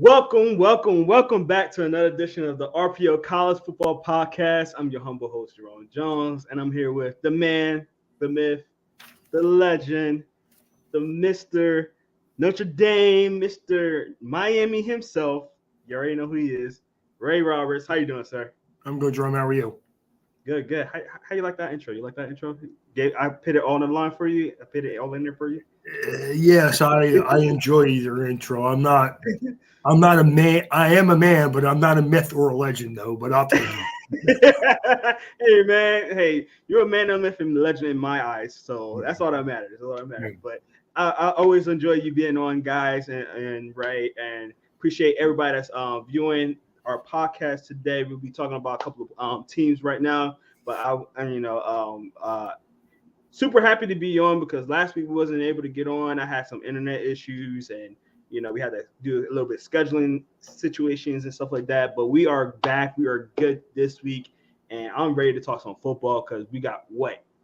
Welcome back to another edition of the RPO College Football Podcast. I'm your humble host, Jerome Jones, and I'm here with the man, the myth, the legend, the Mr. Notre Dame, Mr. Miami himself. You already know who he is, Ray Roberts. How you doing, sir? I'm good, Jerome. How are you? Good. How you like that intro? You like that intro? I put it all on the line for you. I put it all in there for you. Yes, I enjoy your intro. I'm not a man. I am a man, but I'm not a myth or a legend, though. But I'll take it. Hey, man. Hey, you're a man, a myth, and legend in my eyes. So that's all that matters. That's all that matters. But I always enjoy you being on, guys, and Ray, and appreciate everybody that's viewing our podcast today. We'll be talking about a couple of teams right now. But super happy to be on because last week we wasn't able to get on. I had some internet issues and, we had to do a little bit of scheduling situations and stuff like that. But we are back. We are good this week. And I'm ready to talk some football because we got,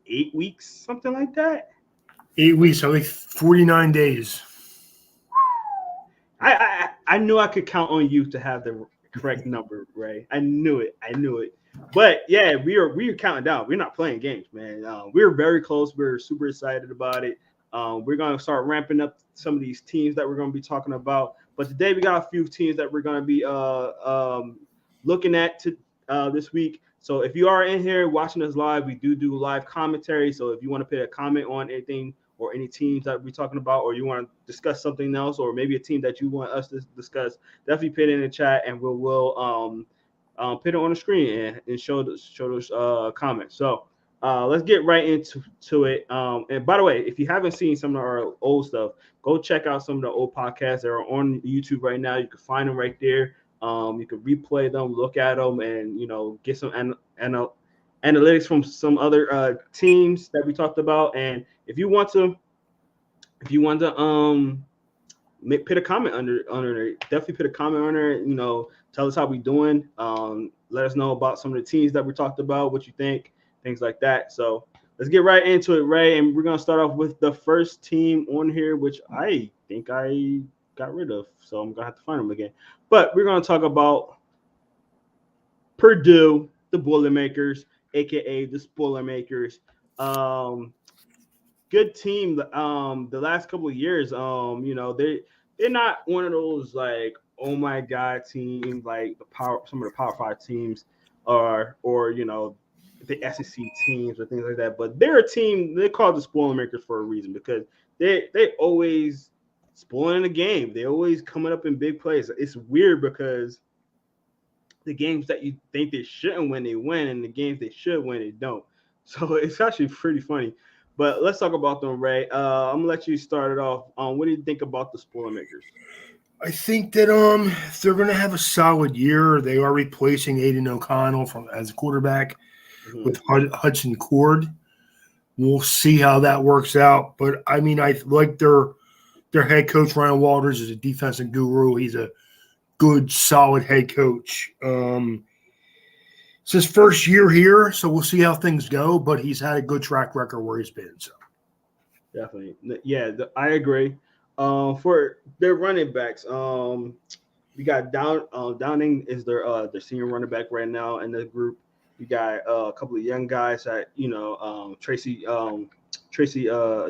8 weeks? Something like that? 8 weeks, so like 49 days. I knew I could count on you to have the correct number, Ray. I knew it. But yeah, we are counting down. We're not playing games, man. We're very close. We're super excited about it. We're gonna start ramping up some of these teams that we're gonna be talking about. But today we got a few teams that we're gonna be looking at this week. So if you are in here watching us live, we do live commentary. So if you want to put a comment on anything or any teams that we're talking about, or you want to discuss something else, or maybe a team that you want us to discuss, definitely put it in the chat, and we'll put it on the screen and show those comments. So let's get right into it. And by the way, if you haven't seen some of our old stuff, go check out some of the old podcasts that are on YouTube right now. You can find them right there. You can replay them, look at them, and get some analytics from some other teams that we talked about. And if you want to put a comment under there. Definitely put a comment on there. Tell us how we doing. Let us know about some of the teams that we talked about, what you think, things like that. So let's get right into it, Ray. And we're gonna start off with the first team on here, which I think I got rid of. So I'm gonna have to find them again. But we're gonna talk about Purdue, the Boilermakers, aka the Spoilermakers. Good team. The last couple of years, they're not one of those like, oh my god teams like some of the Power 5 teams or the SEC teams or things like that. But they're a team. They're called the Spoilermakers for a reason because they always spoiling the game. They always coming up in big plays. It's weird because the games that you think they shouldn't win, they win, and the games they should win, they don't. So it's actually pretty funny. But let's talk about them, Ray. I'm gonna let you start it off. What do you think about the Spoilermakers? I think that they're going to have a solid year. They are replacing Aiden O'Connell as a quarterback with Hudson Cord. We'll see how that works out. But I mean, I like their head coach Ryan Walters is a defensive guru. He's a good, solid head coach. It's his first year here, so we'll see how things go. But he's had a good track record where he's been. So definitely, yeah, I agree. For their running backs, we got Downing is their senior running back right now in the group. We got a couple of young guys that Tracy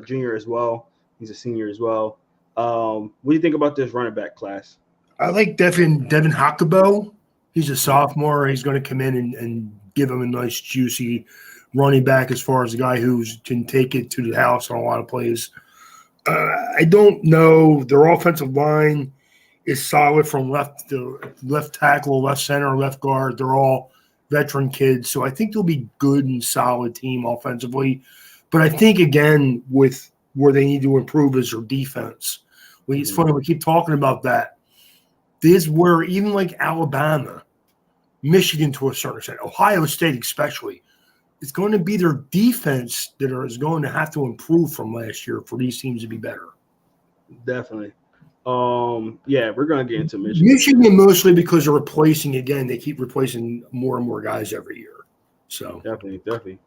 Jr. as well. He's a senior as well. What do you think about this running back class? I like Devin Huckabo. He's a sophomore. He's going to come in and give him a nice, juicy running back as far as a guy who can take it to the house on a lot of plays. I don't know. Their offensive line is solid from left tackle, left center, left guard. They're all veteran kids. So I think they'll be good and solid team offensively. But I think, again, with where they need to improve is their defense. It's funny, we keep talking about that. This is where even like Alabama, Michigan to a certain extent, Ohio State especially, it's going to be their defense that is going to have to improve from last year for these teams to be better. Definitely. Yeah, we're going to get into Michigan. Michigan mostly because they're replacing again. They keep replacing more and more guys every year. So definitely.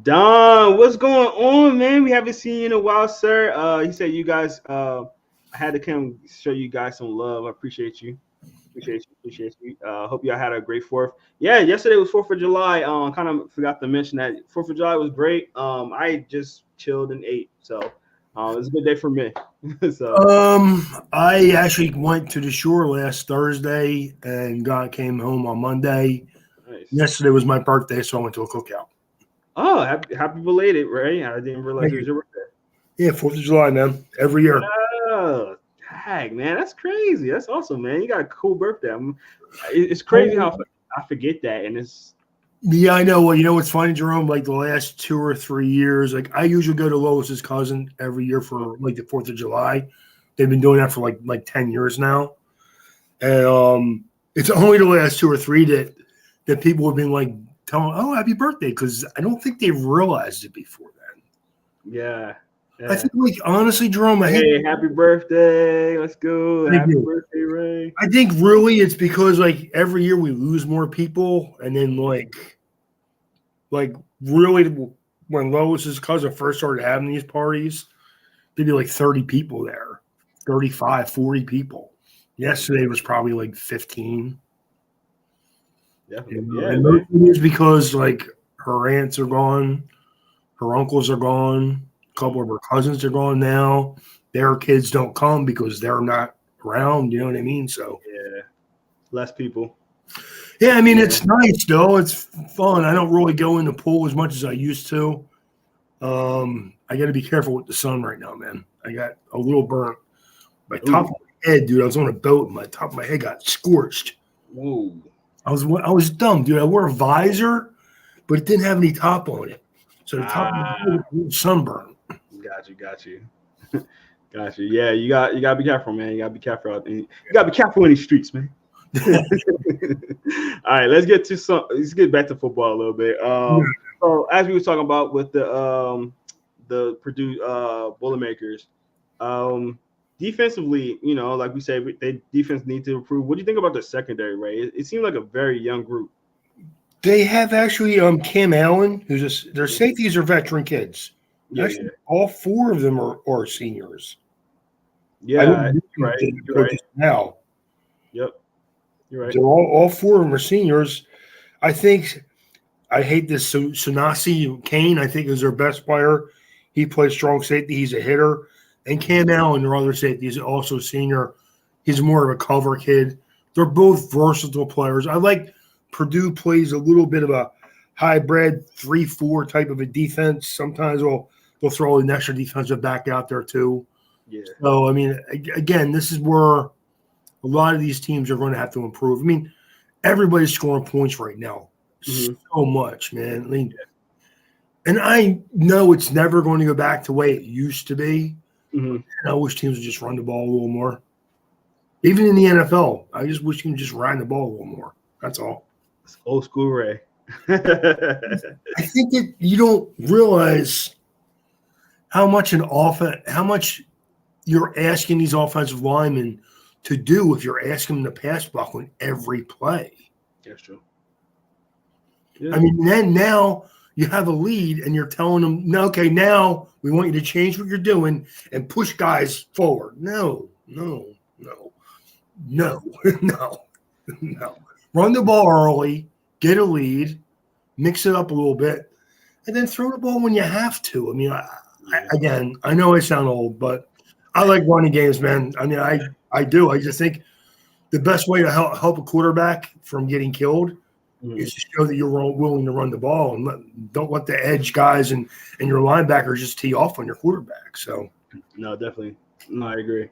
Don, what's going on, man? We haven't seen you in a while, sir. He said you guys I had to come show you guys some love. I appreciate you. Appreciate you. Hope y'all had a great Fourth. Yeah, yesterday was 4th of July. Kind of forgot to mention that 4th of July was great. I just chilled and ate, so it was a good day for me. So I actually went to the shore last Thursday and came home on Monday. nice. Yesterday was my birthday, so I went to a cookout. Oh, happy belated, Ray. I didn't realize Thank it was you. your birthday. Yeah, 4th of July, man. Every year. Oh, dang, man, that's crazy. That's awesome, man. You got a cool birthday. It's crazy how I forget that, and it's Yeah, I know. Well, you know what's funny, Jerome? Like the last 2 or 3 years, like I usually go to Lois's cousin every year for like the 4th of July. They've been doing that for like 10 years now. And it's only the last 2 or 3 that people have been like telling, "Oh, happy birthday," because I don't think they realized it before then. yeah. I think, like honestly, Jerome, Hey, happy birthday! Let's go. Thank Happy you. birthday, Ray. I think really it's because like every year we lose more people, and then like really when Lois's cousin first started having these parties, there'd be like 30 people there, 35, 40 people. Yesterday was probably like 15. Definitely, yeah, And man. mostly it's because like her aunts are gone, her uncles are gone, a couple of her cousins are gone now. Their kids don't come because they're not around. You know what I mean? So Yeah, less people. yeah, I mean Yeah. it's nice though. It's fun. I don't really go in the pool as much as I used to. I got to be careful with the sun right now, man. I got a little burnt. My top of my head, dude. I was on a boat, and my top of my head got scorched. Whoa. I was dumb, dude. I wore a visor, but it didn't have any top on it, so the top of my head was sunburned. Got you. Got you. Yeah, you gotta be careful, man. You gotta be careful out there. You gotta be careful in these streets, man. All right, let's get back to football a little bit. So as we were talking about with the Purdue Boilermakers, defensively, you know, like we said, they defense need to improve. What do you think about the secondary, Ray? It seemed like a very young group. They have actually Cam Allen, their safeties are veteran kids. Yeah, Actually, all 4 of them are seniors. yeah. You're right. You're right. Now. Yep. You're right. They're all 4 of them are seniors. I think I hate this Sanasi Kane. I think is their best player. He plays strong safety. He's a hitter. And Cam Allen, their other safety, is also senior. He's more of a cover kid. They're both versatile players. I like Purdue plays a little bit of a hybrid 3-4 type of a defense. Sometimes they'll throw an extra defensive back out there too. Yeah. So I mean, again, this is where a lot of these teams are going to have to improve. I mean, everybody's scoring points right now. So much, man. I mean, and I know it's never going to go back to the way it used to be. And I wish teams would just run the ball a little more. Even in the NFL, I just wish teams just ran the ball a little more. That's all. It's old school Ray. I think that you don't realize how much you're asking these offensive linemen to do if you're asking them to pass block on every play. That's true. Yeah. I mean, then now you have a lead and you're telling them, no, okay, now we want you to change what you're doing and push guys forward. No. Run the ball early, get a lead, mix it up a little bit, and then throw the ball when you have to. I mean, I know I sound old, but I like running games, man. I mean, I do. I just think the best way to help a quarterback from getting killed is to show that you're willing to run the ball and don't let the edge guys and your linebackers just tee off on your quarterback. So no, definitely. No, I agree.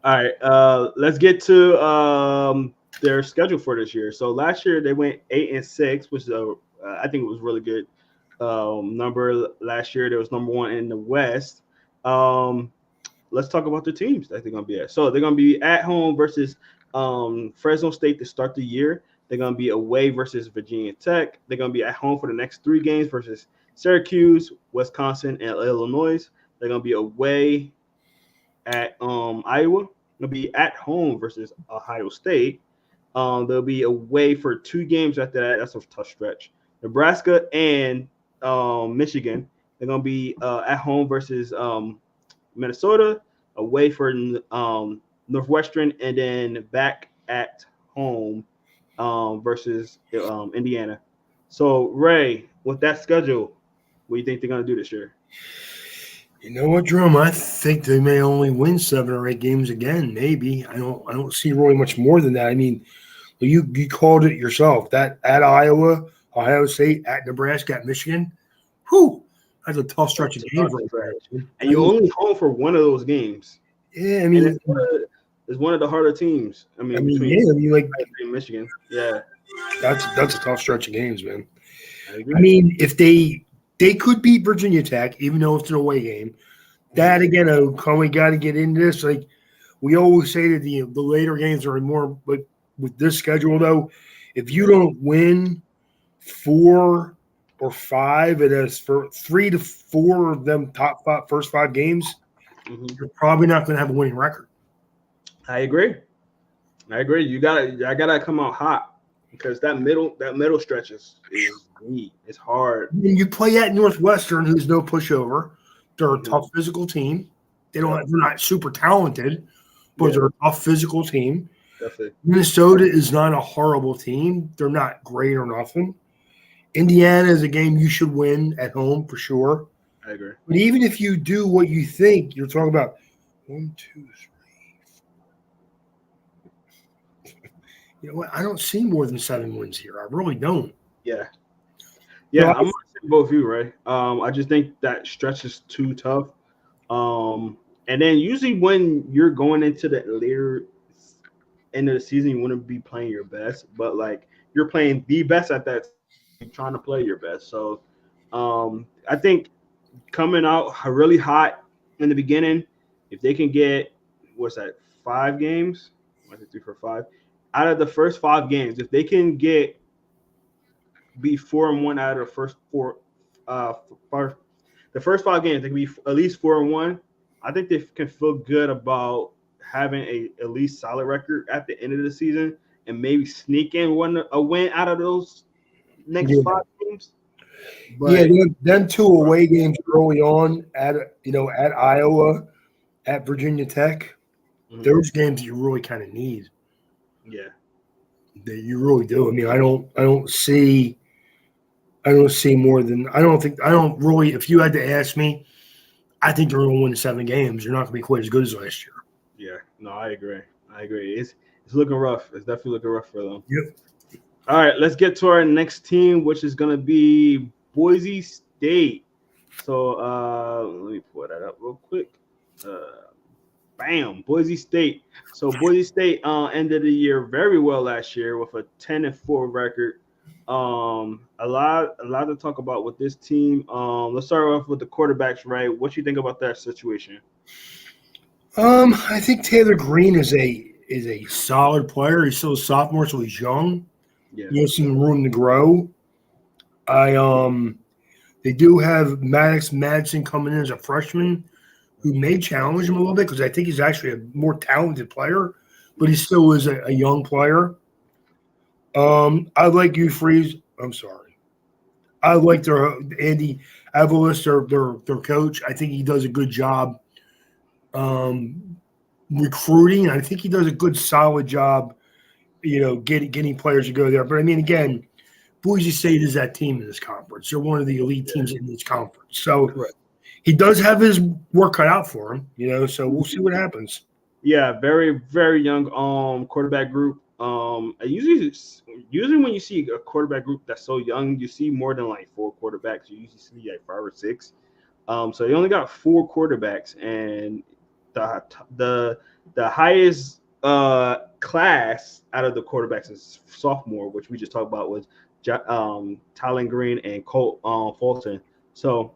All right, let's get to their schedule for this year. So last year they went 8-6, which is I think it was really good number. Last year they was number 1 in the West. Let's talk about the teams that they're gonna be at. So they're gonna be at home versus Fresno State to start the year. They're going to be away versus Virginia Tech. They're going to be at home for the next 3 games versus Syracuse, Wisconsin, and Illinois. They're going to be away at Iowa. They'll be at home versus Ohio State. They'll be away for 2 games after that. That's a tough stretch. Nebraska and Michigan. They're going to be at home versus Minnesota, away for Northwestern, and then back at home versus Indiana. So Ray, with that schedule, what do you think they're gonna do this year? You know what, Jerome? I think they may only win 7 or 8 games again. Maybe I don't see really much more than that. I mean, you called it yourself. That at Iowa, Ohio State, at Nebraska, at Michigan. Whew, that's a tough stretch of games right there. And you're only home for one of those games. Yeah, I And mean, it's one of the harder teams. I mean, between yeah, I mean, like Ohio State and Michigan. Yeah, that's a tough stretch of games, man. I agree. I mean, if they could beat Virginia Tech, even though it's an away game. That again, we got to get into this. Like we always say that the later games are more. But with this schedule, though, if you don't win 4 or 5, it is for 3 to 4 of them first 5 games, you're probably not going to have a winning record. I agree. I gotta come out hot because that middle stretch is neat. It's hard. And you play at Northwestern, who's no pushover. They're a tough physical team. They're not super talented, but they're a tough physical team. Definitely. Minnesota is not a horrible team. They're not great or nothing. Indiana is a game you should win at home for sure. I agree. But even if you do what you think, you're talking about 1, 2, 3. You know what? I don't see more than 7 wins here. I really don't. Yeah. Yeah, I'm gonna say both of you, right? I just think that stretch is too tough. And then usually when you're going into the later end of the season, you wouldn't be playing your best, but like you're playing the best at that time, trying to play your best. So I think coming out really hot in the beginning, if they can get 5 games, 1, 2, 3, 4, 5. Out of the first 5 games, if they can be 4-1 out of the first 4, the first 5 games, they can be at least 4-1. I think they can feel good about having at least solid record at the end of the season and maybe sneak in a win out of those next 5 games. But, them 2 away games early on at Iowa, at Virginia Tech, those games you really kind of need. Yeah, that you really do. I mean, I don't see more than I don't really. If you had to ask me, I think they're going to win 7 games. They're not going to be quite as good as last year. Yeah, no, I agree. It's looking rough. It's definitely looking rough for them. Yep. All right, let's get to our next team, which is going to be Boise State. So let me pull that up real quick. Bam, Boise State. So Boise State ended the year very well last year with a 10-4 record. A lot to talk about with this team. Let's start off with the quarterbacks, right? What you think about that situation? I think Taylor Green is a solid player. He's still a sophomore, so he's young. Yeah, you have some room to grow. They do have Maddox Madsen coming in as a freshman, who may challenge him a little bit because I think he's actually a more talented player, but he still is a young player. I like Freeze. I'm sorry. I like their Andy Avalos, their coach. I think he does a good job recruiting. I think he does a good, solid job, getting players to go there. But I mean, again, Boise State is that team in this conference. They're one of the elite teams in this conference. So he does have his work cut out for him, so we'll see what happens. Yeah, very, very young quarterback group. Usually when you see a quarterback group that's so young, you see more than like 4 quarterbacks. You usually see like 5 or 6. So they only got 4 quarterbacks, and the highest class out of the quarterbacks is sophomore, which we just talked about was Tylen Green and Colt Fulton. So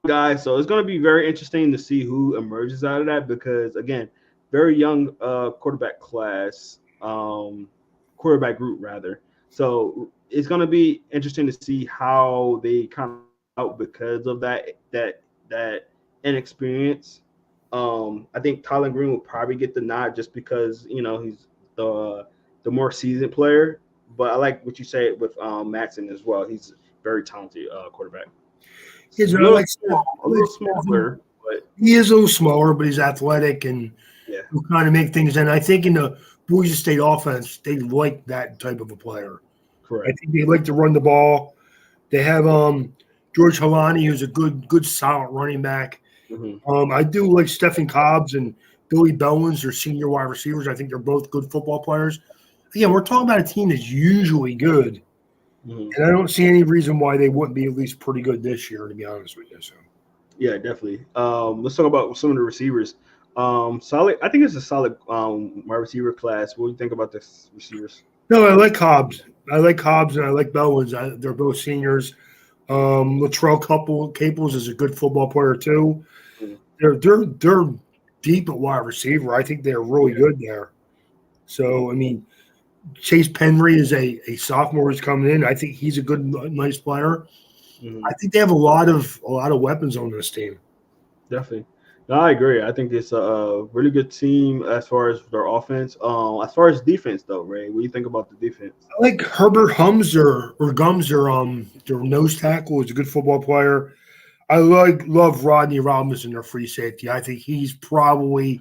guys, so it's going to be very interesting to see who emerges out of that because, again, very young quarterback class, quarterback group rather. So it's going to be interesting to see how they come out because of that inexperience. I think Tylen Green will probably get the nod just because he's the more seasoned player. But I like what you say with Madsen as well. He's a very talented quarterback. He's a little smaller, but he is a little smaller, but he's athletic and will kind of make things. And I think in the Boise State offense, they like that type of a player. I Correct. think they like to run the ball. They have George Halani, who's a good, solid running back. Hmm. I do like Stephen Cobbs and Billy Bowens, their senior wide receivers. I think they're both good football players. Again, we're talking about a team that's usually good, Hmm. and I don't see any reason why they wouldn't be at least pretty good this year, to be honest with you. So, Yeah, definitely. Let's talk about some of the receivers. Solid. I think it's a solid wide receiver class. What do you think about the receivers? no, I like Cobbs. I like Cobbs and I like Bowens. They're both seniors. Latrell Caples is a good football player too. Mhm. They're deep at wide receiver. I think they're really Yeah. good there. So I mean, Chase Penry is a sophomore who's coming in. I think he's a good, nice player. Hmm. I think they have a lot of weapons on this team. Definitely. No, I agree. I think it's a really good team as far as their offense. As far as defense, though, Ray, what do you think about the defense? I like Herbert Humser or Gumser, their nose tackle is a good football player. I love Rodney Robinson, their free safety. I think he's probably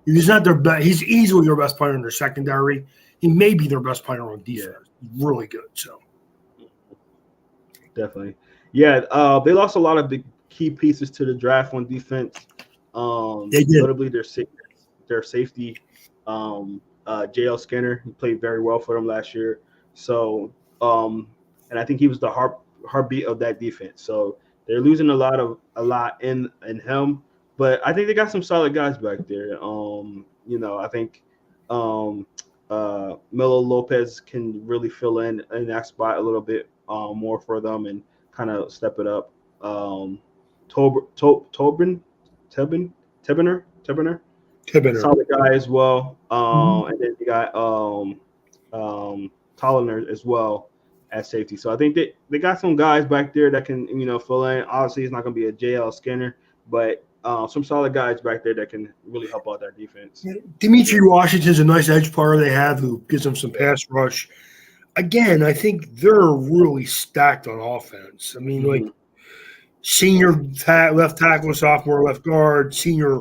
he's not their best. He's easily their best player in their secondary. He may be their best player on Yeah, defense. Really good. So definitely. Yeah, they lost a lot of the key pieces to the draft on defense. they did. Notably their safety, JL Skinner. He played very well for them last year. So, and I think he was the heartbeat of that defense. So they're losing a lot in him, but I think they got some solid guys back there. I think um, Melo Lopez can really fill in that spot a little bit more for them and kind of step it up. Um, Tobin, Tebiner, Tibbiner. solid guy as well. Mhm. And then you got Tolliner as well at safety. So I think they got some guys back there that can fill in. Obviously, it's not going to be a JL Skinner, but some solid guys back there that can really help out their defense. Dimitri Washington's a nice edge player they have who gives them some pass rush. Again, I think they're really stacked on offense. I mean, like Hmm. senior left tackle, sophomore left guard, senior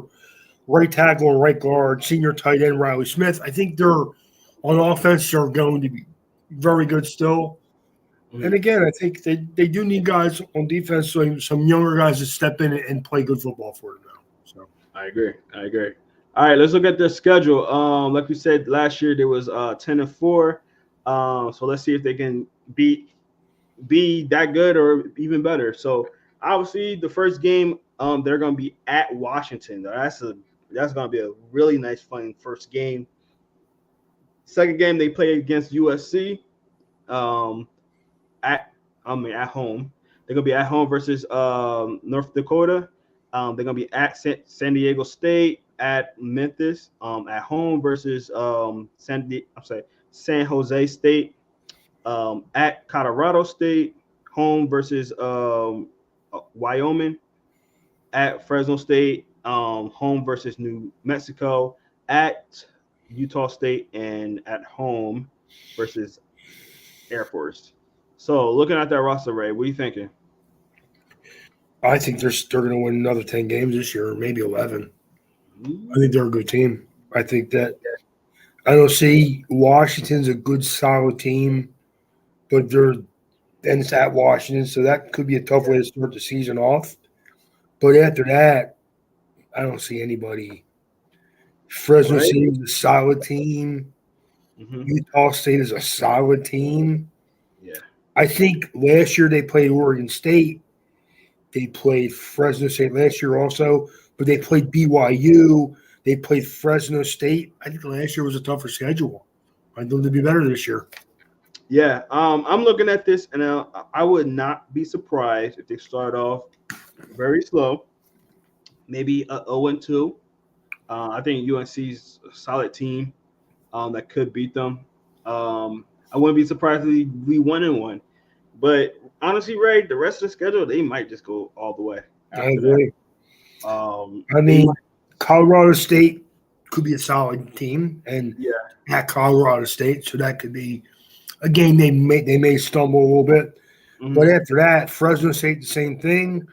right tackle and right guard, senior tight end Riley Smith. I think they're on offense. They're going to be very good still. Hmm. And again, I think they do need guys on defense, so some younger guys to step in and play good football for them now. So I agree. I agree. All right, let's look at their schedule. Like we said last year, there was 10-4. So let's see if they can be that good or even better. So obviously, the first game, they're going to be at Washington. That's going to be a really nice, fun first game. Second game, they play against USC. Um, at home. They're gonna be at home versus North Dakota. They're gonna be at San Diego State, at Memphis, at home versus San Jose State, at Colorado State, home versus Wyoming, at Fresno State, home versus New Mexico, at Utah State, and at home versus Air Force. So looking at that roster, Ray, what are you thinking? I think they're going to win another 10 games this year, or maybe 11. I Mm, think they're a good team. I think that I don't see Washington's a good, solid team, but it's at Washington, so that could be a tough way to start the season off. But after that, I don't see anybody. Fresno right? State is a solid team. Hmm. Utah State is a solid team. Yeah. I think last year they played Oregon State. They played Fresno State last year also, but they played BYU. They played Fresno State. I think last year was a tougher schedule. I think they'll be better this year. Yeah. I'm looking at this, and I would not be surprised if they start off very slow, maybe 0-2. I think UNC's a solid team that could beat them. I wouldn't be surprised if we 1-1. But honestly, Ray, the rest of the schedule, they might just go all the way I after that. agree. I They mean, might, Colorado State could be a solid team, and yeah. at Colorado State, so that could be a game they may stumble a little bit. But Mhm. after that, Fresno State the same thing,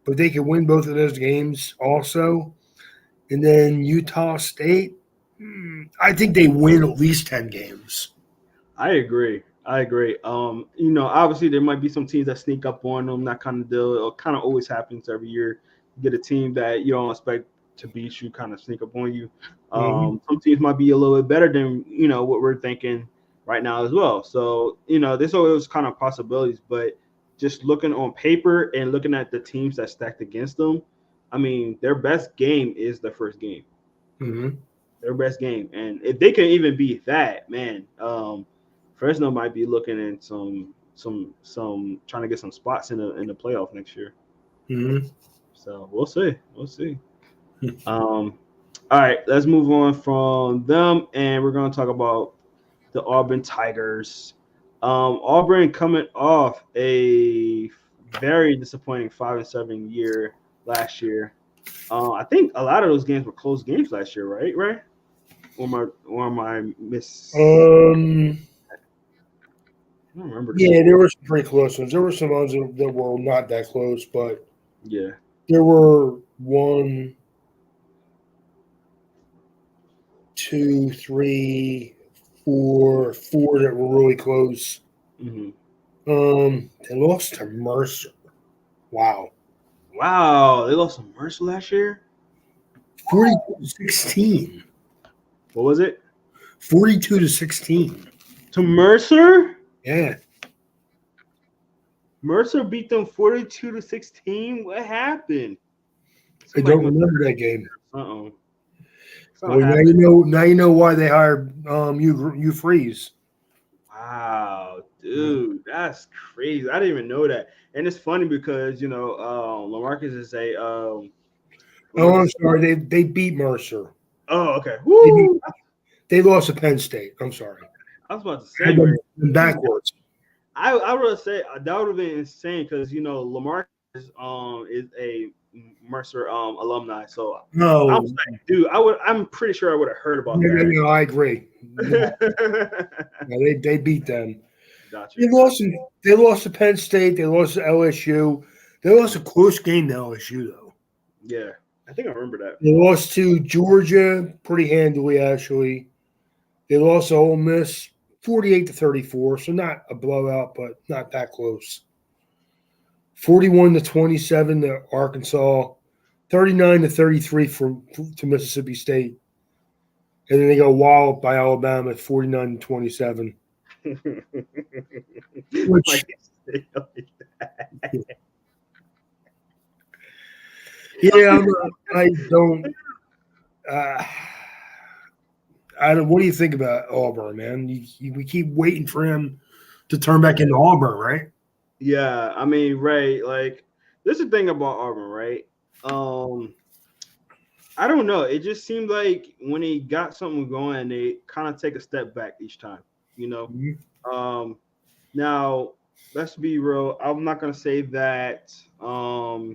but they could win both of those games also. And then Utah State, I think they win at least 10 games. I agree. Obviously there might be some teams that sneak up on them, that kind of deal. It kind of always happens every year. You get a team that you don't expect to beat you, kind of sneak up on you. Some teams might be a little bit better than what we're thinking right now as well. So there's always kind of possibilities, but just looking on paper and looking at the teams that stacked against them, I mean, their best game is the first game. Their best game, and if they can even beat that, man, Fresno might be looking at some trying to get some spots in the playoff next year. So we'll see. All right, let's move on from them, and we're going to talk about the Auburn Tigers. Auburn coming off a very disappointing 5-7 year last year. I think a lot of those games were close games last year, right? Right? Or am I miss? I don't remember. Yeah, there were some pretty close ones. There were some ones that were not that close, but yeah, there were 1, 2, 3, 4 that were really close. They lost to Mercer. Wow, they lost to Mercer last year. 42-16. What was it? 42-16 to Mercer. Yeah, Mercer beat them 42-16. What happened? I don't remember that game. Well, now you know why they hired you Freeze. Wow, dude, that's crazy. I didn't even know that. And it's funny because LaMarcus is a. I'm sorry. They beat Mercer. Oh, okay. Woo! They lost to Penn State. I'm sorry. I was about to say backwards. I would say that would have been insane because LaMarcus is a Mercer alumni. So no, I was like, dude, I'm pretty sure I would have heard about that. No, I agree. They beat them. Gotcha. They lost to Penn State. They lost to LSU. They lost a close game to LSU though. Yeah. I think I remember that. They lost to Georgia pretty handily, actually. They lost to Ole Miss 48-34, so not a blowout, but not that close. 41-27 to Arkansas, 39-33 to Mississippi State, and then they go wild by Alabama at 49-27. Which, yeah, I don't. What do you think about Auburn, man? We keep waiting for him to turn back into Auburn, right? Yeah, I mean, right. Like, this is the thing about Auburn, right? I don't know. It just seemed like when he got something going, they kind of take a step back each time, Now, let's be real. I'm not going to say that Bo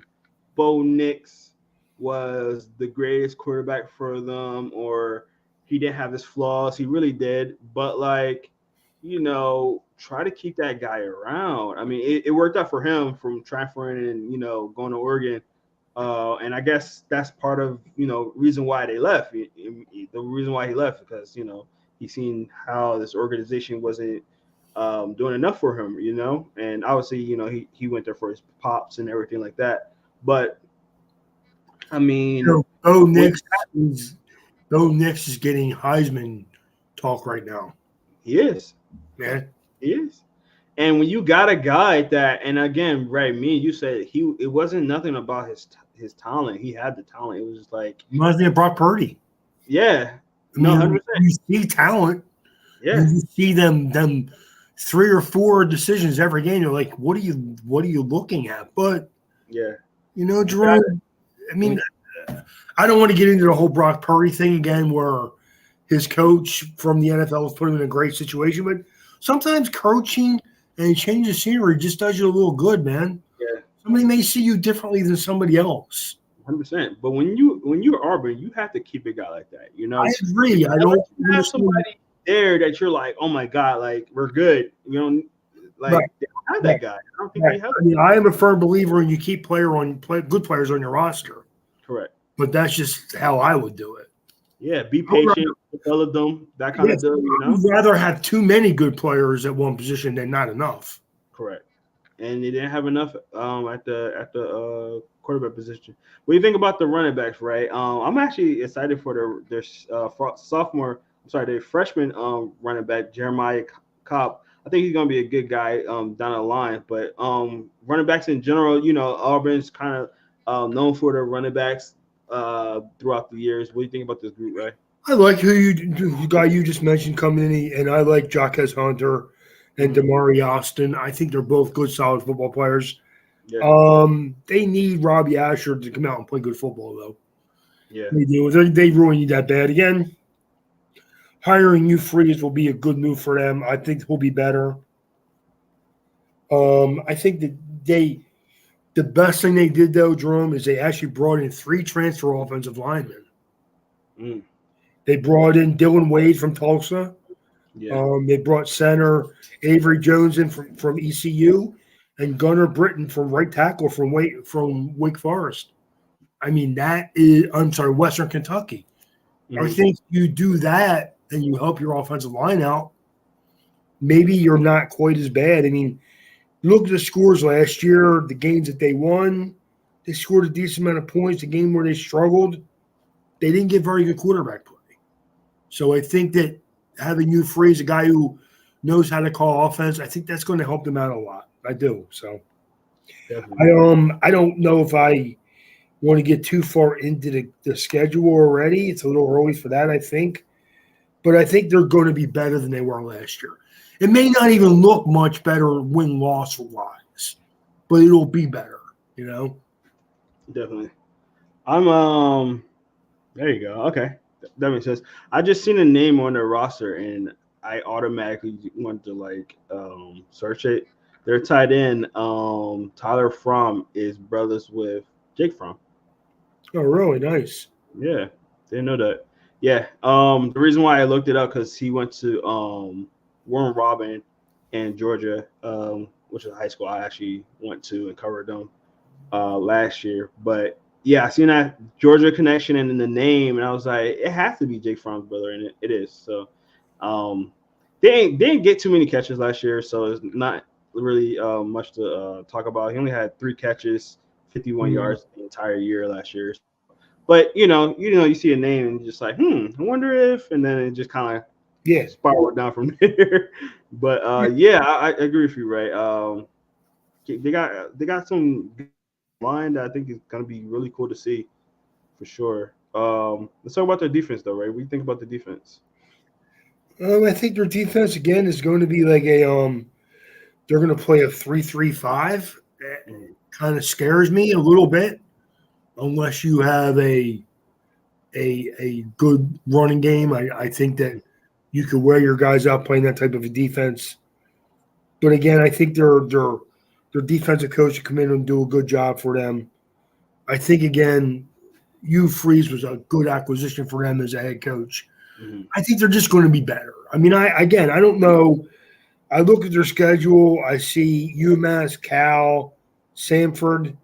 Nix was the greatest quarterback for them or he didn't have his flaws. He really did. But, try to keep that guy around. I mean, it worked out for him from transferring and, going to Oregon. And I guess that's part of, reason why they left. The reason why he left because, he seen how this organization wasn't doing enough for him, and obviously, he went there for his pops and everything like that. But I mean, Bo Nix is getting Heisman talk right now. He is. Yeah. He is. And when you got a guy that, and again, right, you said it wasn't nothing about his talent. He had the talent. It was just like reminds me of Brock Purdy. Yeah. No, 100%. You see talent. Yeah. You see them 3 or 4 decisions every game. You're like, what are you looking at? But yeah, Jerome. I mean, I don't want to get into the whole Brock Purdy thing again, where his coach from the NFL has put him in a great situation. But sometimes coaching and change of scenery just does you a little good, man. Yeah. Somebody may see you differently than somebody else. 100%. But when you're Auburn, you have to keep a guy like that. I agree. I don't have somebody there that you're like, oh my God, like we're good. They don't have that guy. I don't think they have. I mean, I am a firm believer in you keep good players on your roster. Correct. But that's just how I would do it. Yeah, be patient, develop them, that kind of Yes, deal, I'd rather have too many good players at one position than not enough. Correct. And they didn't have enough at the quarterback position. What do you think about the running backs, right? I'm actually excited for their sophomore. I'm sorry, their freshman running back Jeremiah Cobb. I think he's gonna be a good guy down the line. But running backs in general, Auburn's kind of known for their running backs throughout the years. What do you think about this group, right? I like the guy you just mentioned coming in, and I like Jaquez Hunter and Damari Austin. I think they're both good, solid football players. Yeah. They need Robbie Asher to come out and play good football, though. Yeah. They do. They really need that bad. Again, hiring you Freeze will be a good move for them. I think he'll be better. I think that the best thing they did, though, Jerome, is they actually brought in 3 transfer offensive linemen. Mm. They brought in Dylan Wade from Tulsa. Yeah. They brought center Avery Jones in from ECU and Gunnar Britton from right tackle from Wake Forest. I mean, Western Kentucky. I think you do that and you help your offensive line out, maybe you're not quite as bad. I mean, look at the scores last year, the games that they won, they scored a decent amount of points. The game where they struggled, they didn't get very good quarterback play. So I think that having you Freeze, a guy who knows how to call offense, I think that's going to help them out a lot. I do. So I don't know if I want to get too far into the schedule already. It's a little early for that, I think. But I think they're going to be better than they were last year. It may not even look much better win-loss wise, but it'll be better, Definitely. I'm there you go. Okay. That makes sense. I just seen a name on their roster and I automatically went to search it. Their tight end, Tyler Fromm, is brothers with Jake Fromm. Oh, really? Nice. Yeah, didn't know that. Yeah. The reason why I looked it up because he went to Warren Robin in Georgia, which is a high school I actually went to and covered them last year. But yeah, I seen that Georgia connection and in the name, and I was like, it has to be Jake Fromm's brother, and it is. So they didn't get too many catches last year, so it's not really much to talk about. He only had 3 catches, 51 yards the entire year last year. But you see a name and you're just like, I wonder if, and then it just kind of spiraled down from there. But I agree with you, right? They got some line that I think is gonna be really cool to see for sure. Let's talk about their defense though, right? What do you think about the defense? I think their defense again is going to be like they're going to play a 3-3-5. That kind of scares me a little bit, unless you have a good running game. I think that you could wear your guys out playing that type of a defense. But again, I think their defensive coach will come in and do a good job for them. I think again, Hugh Freeze was a good acquisition for them as a head coach. I think they're just going to be better. I mean, I don't know. I look at their schedule. I see UMass, Cal, Samford,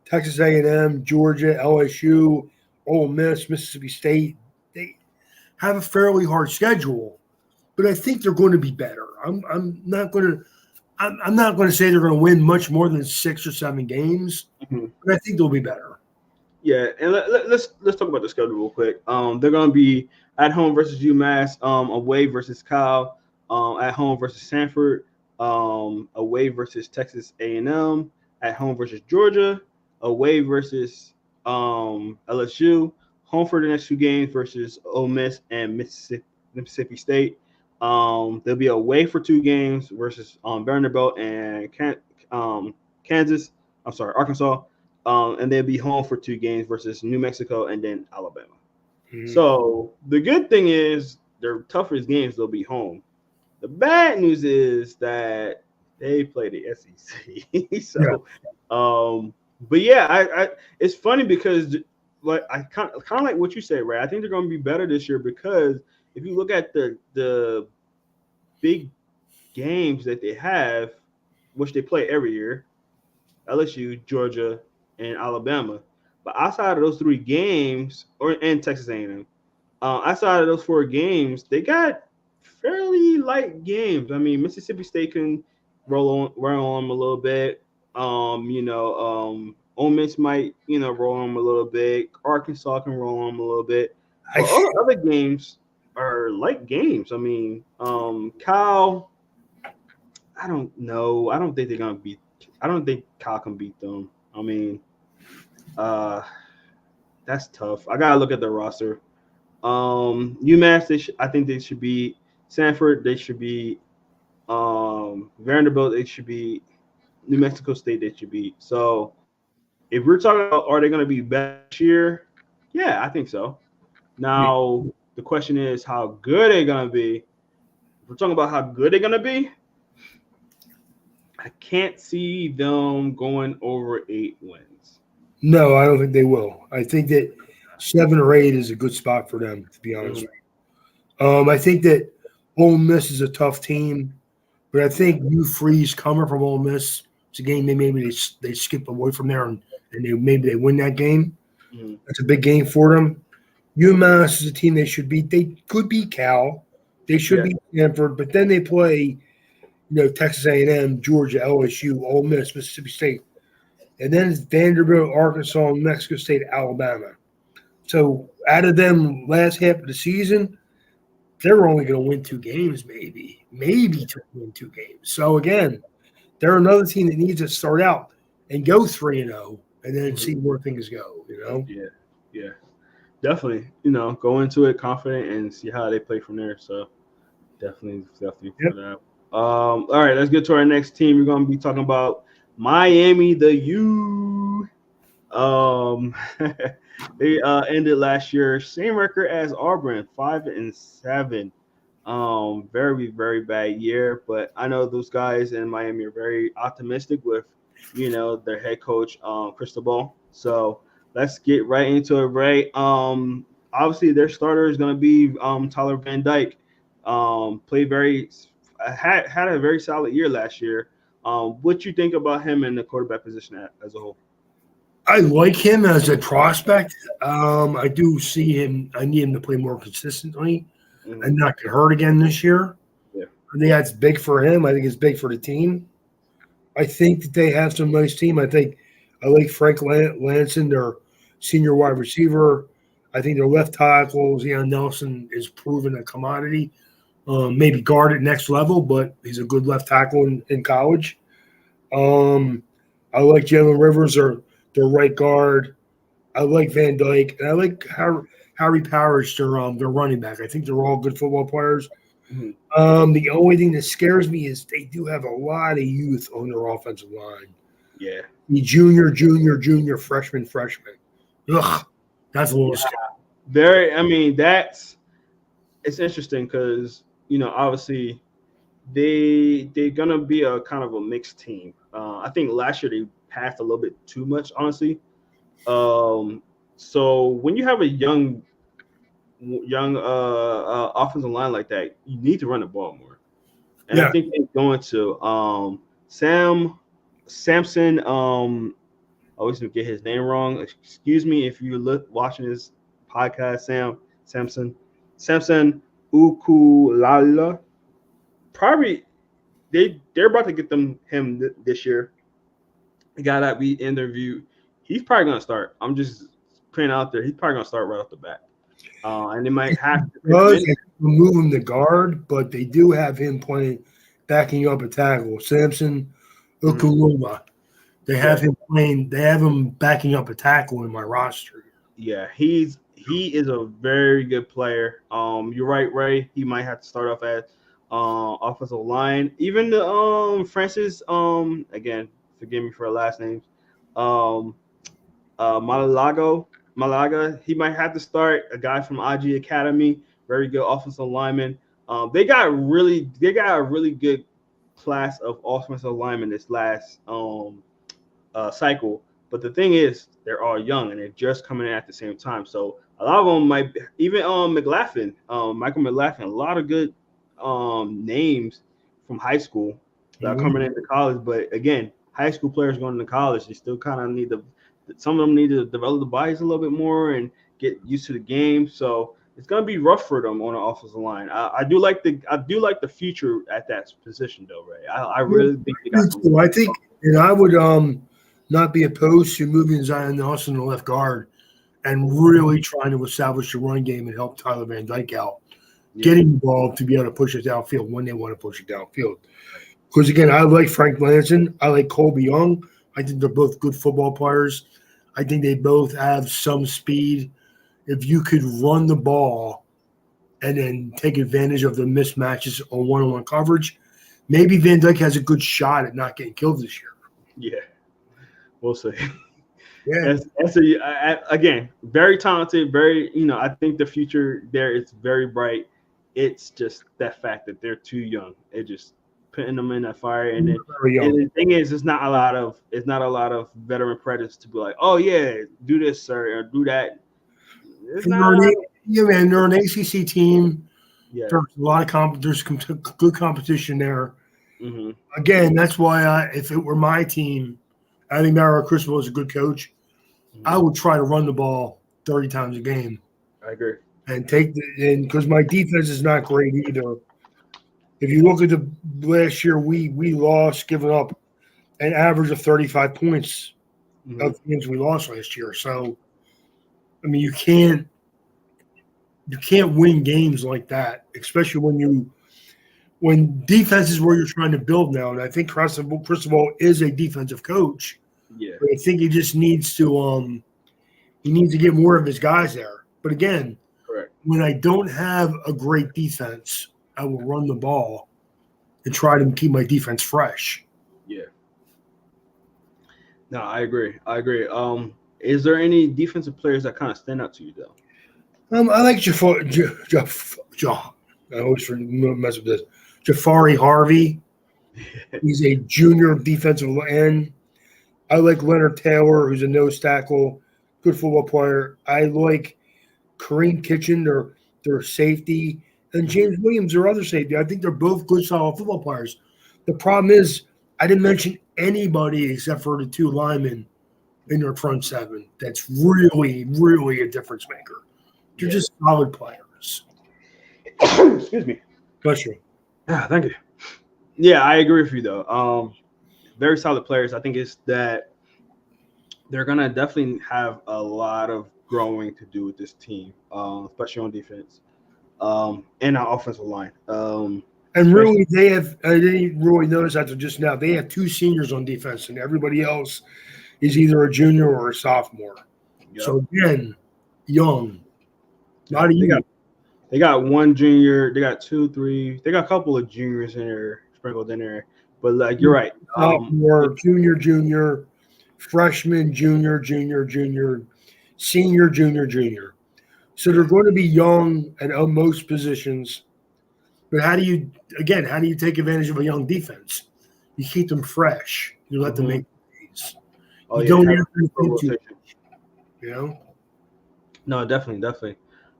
Texas A&M, Georgia, LSU, Ole Miss, Mississippi State. They have a fairly hard schedule, but I think they're going to be better. I'm not going to say they're going to win much more than 6 or 7 games, but I think they'll be better. Yeah, and let's talk about the schedule real quick. They're going to be at home versus UMass, away versus Cal, at home versus Sanford, away versus Texas A&M, at home versus Georgia, away versus LSU, home for the next 2 games versus Ole Miss and Mississippi State. They'll be away for 2 games versus Vanderbilt and Kansas. I'm sorry, Arkansas. And they'll be home for 2 games versus New Mexico and then Alabama. So the good thing is their toughest games they'll be home. The bad news is that they play the SEC. So, but yeah, I it's funny because I kind of like what you say, Ray. I think they're going to be better this year because if you look at the big games that they have, which they play every year, LSU, Georgia, and Alabama. But outside of those 3 games, and Texas A&M, outside of those 4 games, they got fairly light games. I mean, Mississippi State can roll on them a little bit. Ole Miss might roll on them a little bit. Arkansas can roll on them a little bit, I but all the other games are light games. I mean, Cal. I don't know. I don't think they're gonna beat. I don't think Cal can beat them. I mean, uh, that's tough. I gotta look at the roster. UMass, I think they should be Sanford. They should be Vanderbilt. They should be New Mexico State. They should be. So if we're talking about are they going to be better this year? Yeah, I think so. Now the question is how good they're going to be. If we're talking about how good they're going to be, I can't see them going over 8 wins. No, I don't think they will. I think that 7 or 8 is a good spot for them, to be honest with you. I think that Ole Miss is a tough team, but I think Hugh Freeze coming from Ole Miss, it's a game they skip away from there and maybe they win that game. Mm-hmm. That's a big game for them. UMass is a team they should beat. They could beat Cal. They should beat Stanford, but then they play, Texas A&M, Georgia, LSU, Ole Miss, Mississippi State. And then it's Vanderbilt, Arkansas, New Mexico State, Alabama. So out of them last half of the season, they're only going to win 2 games, maybe to win 2 games. So again, they're another team that needs to start out and go 3-0, and then see where things go. Yeah, definitely. Go into it confident and see how they play from there. So definitely for that. All right, let's get to our next team. We're going to be talking about Miami, the U. They ended last year same record as Auburn, 5-7. Very, very bad year, but I know those guys in Miami are very optimistic with their head coach Cristobal. So let's get right into it, Ray. Obviously their starter is going to be Tyler Van Dyke. Had a very solid year last year. What you think about him in the quarterback position as a whole? I like him as a prospect. I do see him. I need him to play more consistently and not get hurt again this year. Yeah. I think that's big for him. I think it's big for the team. I think that they have some nice team. I like Frank Lanson, their senior wide receiver. I think their left tackle, Zion Nelson, is proven a commodity. Maybe guard at next level, but he's a good left tackle in college. I like Jalen Rivers, their right guard. I like Van Dyke, and I like Harry Parrish, their running back. I think they're all good football players. Mm-hmm. The only thing that scares me is they do have a lot of youth on their offensive line. Yeah. The junior, freshman. Ugh, that's a little scary. It's interesting because obviously they're gonna be a kind of a mixed team. I think last year they passed a little bit too much, honestly. So when you have a young offensive line like that, you need to run the ball more. And I think they're going to Samson. I always get his name wrong. Excuse me if you're watching this podcast, Samson Ukulala. Probably they're about to get him this year. The guy that we interviewed, he's probably gonna start. I'm just putting out there. He's probably gonna start right off the bat. And they might have to remove him the guard, but they do have him backing up a tackle. Samson Ukuluma. They have him playing. They have him backing up a tackle in my roster. Yeah, he is a very good player. You're right, Ray. He might have to start off at offensive line. Even the Francis. Again, forgive me for last names. Malaga. He might have to start. A guy from IG Academy, very good offensive lineman. They got a really good class of offensive linemen this last cycle. But the thing is, they're all young and they're just coming in at the same time. So a lot of them might be, even Michael McLaughlin, a lot of good names from high school that are coming into college. But again, high school players going into college, they still kind of some of them need to develop the bodies a little bit more and get used to the game. So it's gonna be rough for them on the offensive line. I do like the future at that position though, Ray. I really think they got some. I think, and I would not be opposed to moving Zion Nelson to left guard and really trying to establish a run game and help Tyler Van Dyke out, getting the ball to be able to push it downfield when they want to push it downfield. Because again, I like Frank Lanson, I like Colby Young. I think they're both good football players. I think they both have some speed. If you could run the ball and then take advantage of the mismatches on one-on-one coverage, maybe Van Dyke has a good shot at not getting killed this year. Yeah, we'll see. Yeah, again, very talented. Very, I think the future there is very bright. It's just that fact that they're too young. It just putting them in that fire, and the thing is, it's not a lot of veteran presence to be like, oh yeah, do this, sir, or do that. Man, they're an ACC team. Yeah, there's a lot of there's good competition there. Mm-hmm. Again, that's why if it were my team, I think Mario Cristobal is a good coach. Mm-hmm. I would try to run the ball 30 times a game. I agree. And because my defense is not great either. If you look at the last year, we lost, giving up an average of 35 points of games we lost last year. So, I mean, you can't win games like that, especially when defense is where you're trying to build now. And I think Cristobal is a defensive coach. Yeah, but I think he just needs to get more of his guys there. But again, correct. When I don't have a great defense, I will run the ball and try to keep my defense fresh. Yeah. No, I agree. Is there any defensive players that kind of stand out to you though? I like I always mess with this. Jafari Harvey. He's a junior defensive end. I like Leonard Taylor, who's a nose tackle, good football player. I like Kareem Kitchen, their safety, and James Williams, their other safety. I think they're both good, solid football players. The problem is I didn't mention anybody except for the two linemen in their front seven. That's really, really a difference maker. They're just solid players. Excuse me. Bless you. Yeah, thank you. Yeah, I agree with you though. Very solid players. I think it's that they're gonna definitely have a lot of growing to do with this team, especially on defense, and our offensive line. And really, I didn't really notice that until just now. They have two seniors on defense, and everybody else is either a junior or a sophomore. Yep. So again, young. Not a year. They got one junior. They got 2, 3. They got a couple of juniors in there, sprinkled in there. But like you're right. Sophomore, junior, freshman, junior, senior, junior. So they're going to be young at most positions. But how do you take advantage of a young defense? You keep them fresh. You let them make plays. You don't have to, No, definitely.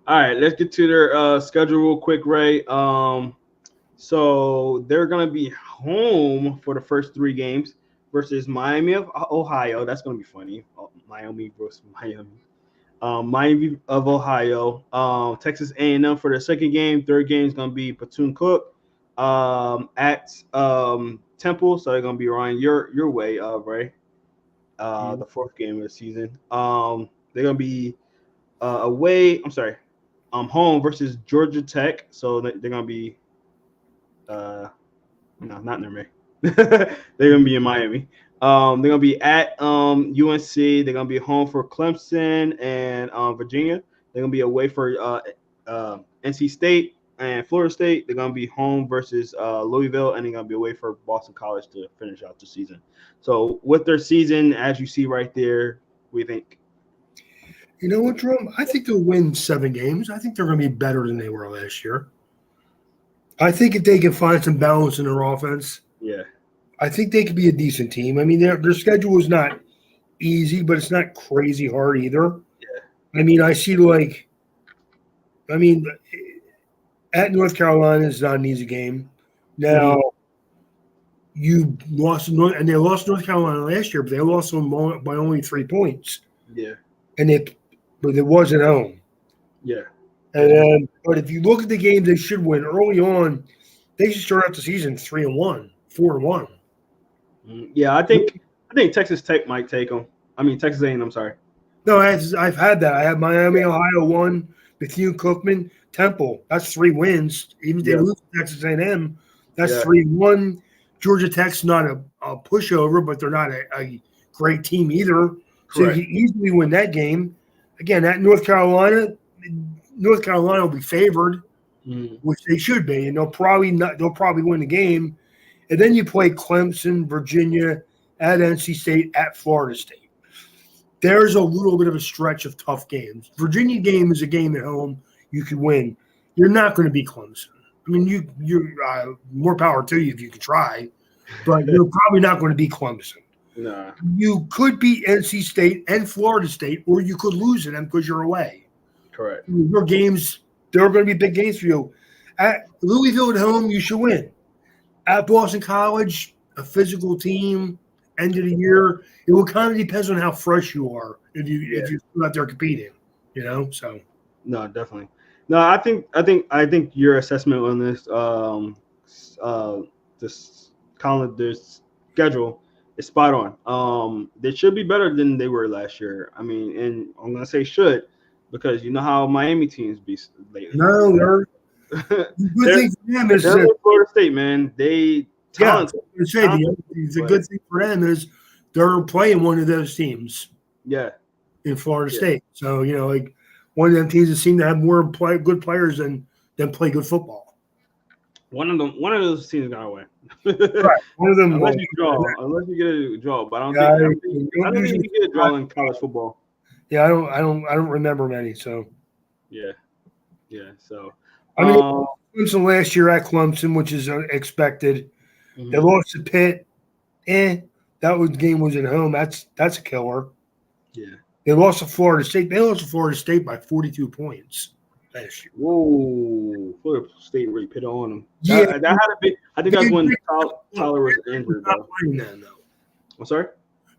All right, let's get to their schedule real quick, Ray. So they're going to be home for the first 3 games versus Miami of Ohio. That's going to be funny. Miami versus Miami. Miami of Ohio. Texas A&M for the second game. Third game is going to be Bethune-Cookman at Temple. So they're going to be around your way, Ray. The fourth game of the season. They're going to be away. I'm sorry. Home versus Georgia Tech. So they're going to be no, not near me. They're going to be in Miami. They're going to be at UNC. They're going to be home for Clemson and Virginia. They're going to be away for NC State and Florida State. They're going to be home versus Louisville, and they're going to be away for Boston College to finish out the season. So with their season, as you see right there, we think. You know what, Jerome? I think they'll win 7 games. I think they're going to be better than they were last year. I think if they can find some balance in their offense, I think they could be a decent team. I mean, their schedule is not easy, but it's not crazy hard either. Yeah. I mean, at North Carolina is not an easy game. Now, you lost, and they lost North Carolina last year, but they lost them by only 3 points. Yeah. But it wasn't home. Yeah. But if you look at the games they should win early on, they should start out the season 3-1, 4-1. Yeah, I think Texas Tech might take them. I mean Texas A&M. I'm sorry. No, I've had that. I had Miami, Ohio 1, Bethune-Cookman, Temple. That's 3 wins. Even if they lose to Texas A&M, that's 3-1. Georgia Tech's not a pushover, but they're not a great team either. So you can easily win that game. Again, that North Carolina will be favored, which they should be, and they'll probably win the game. And then you play Clemson, Virginia, at NC State, at Florida State. There's a little bit of a stretch of tough games. Virginia game is a game at home you could win. You're not going to be Clemson. I mean, you more power to you if you can try, but you're probably not going to be Clemson. Nah. You could beat NC State and Florida State, or you could lose to them because you're away. Correct. Your games, there are going to be big games for you. At Louisville at home, you should win. At Boston College, a physical team, end of the year, it will kind of depends on how fresh you are if you're out there competing, So no, definitely. No, I think your assessment on this calendar schedule is spot on. They should be better than they were last year. I mean, and I'm gonna say should because you know how Miami teams be lately. No, they're good thing for them is Florida State, man. They talented. The good thing for them is they're playing one of those teams. Yeah. In Florida State. So, like one of them teams that seem to have more good players than play good football. One of those teams got away. Right. One of them unless you get a draw, but I don't think you can get a draw in college football. Yeah, I don't remember many, so yeah. So I mean Clemson last year at Clemson, which is expected. Mm-hmm. They lost to Pitt. That game was at home. That's a killer. Yeah. They lost to Florida State. They lost to Florida State by 42 points last year. Whoa. Florida State really put on them. Yeah. That had to be – I think that's when Tyler was injured. Not playing then, though. I'm sorry?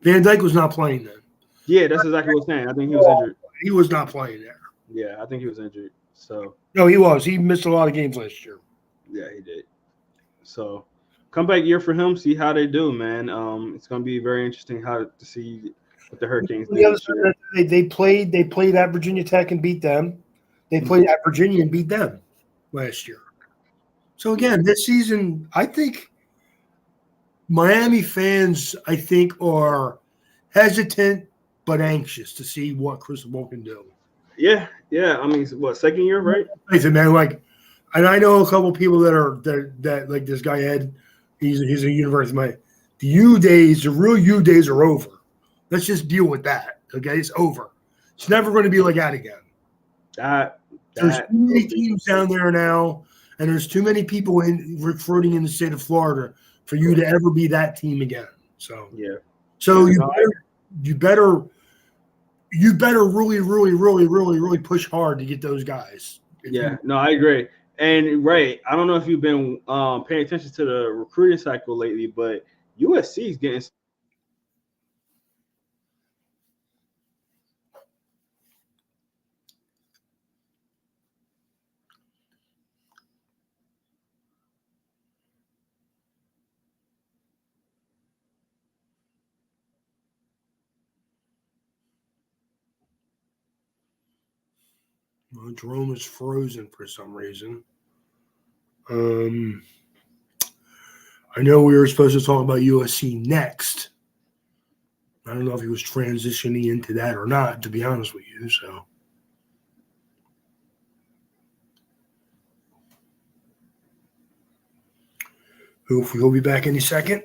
Van Dyke was not playing then. Yeah, that's exactly what I'm saying. I think he was injured. He was not playing there. Yeah, I think he was injured. So no, he was. He missed a lot of games last year. Yeah, he did. So comeback year for him. See how they do, man. It's going to be very interesting to see what the Hurricanes do this year. They played at Virginia Tech and beat them. They played at Virginia and beat them last year. So again, this season, I think Miami fans, are hesitant but anxious to see what Cristobal can do. Yeah. I mean, what, second year, right? Listen, man, and I know a couple of people that like this guy Ed. He's a university man. The real U days are over. Let's just deal with that. Okay, it's over. It's never going to be like that again. There's too many teams down there now, and there's too many people recruiting in the state of Florida for you to ever be that team again. So yeah. So you better really, really, really, really, really push hard to get those guys. No, I agree. And Ray, I don't know if you've been paying attention to the recruiting cycle lately, but USC is getting. Well, Jerome is frozen for some reason. I know we were supposed to talk about USC next. I don't know if he was transitioning into that or not, to be honest with you. So, hopefully he'll be back any second.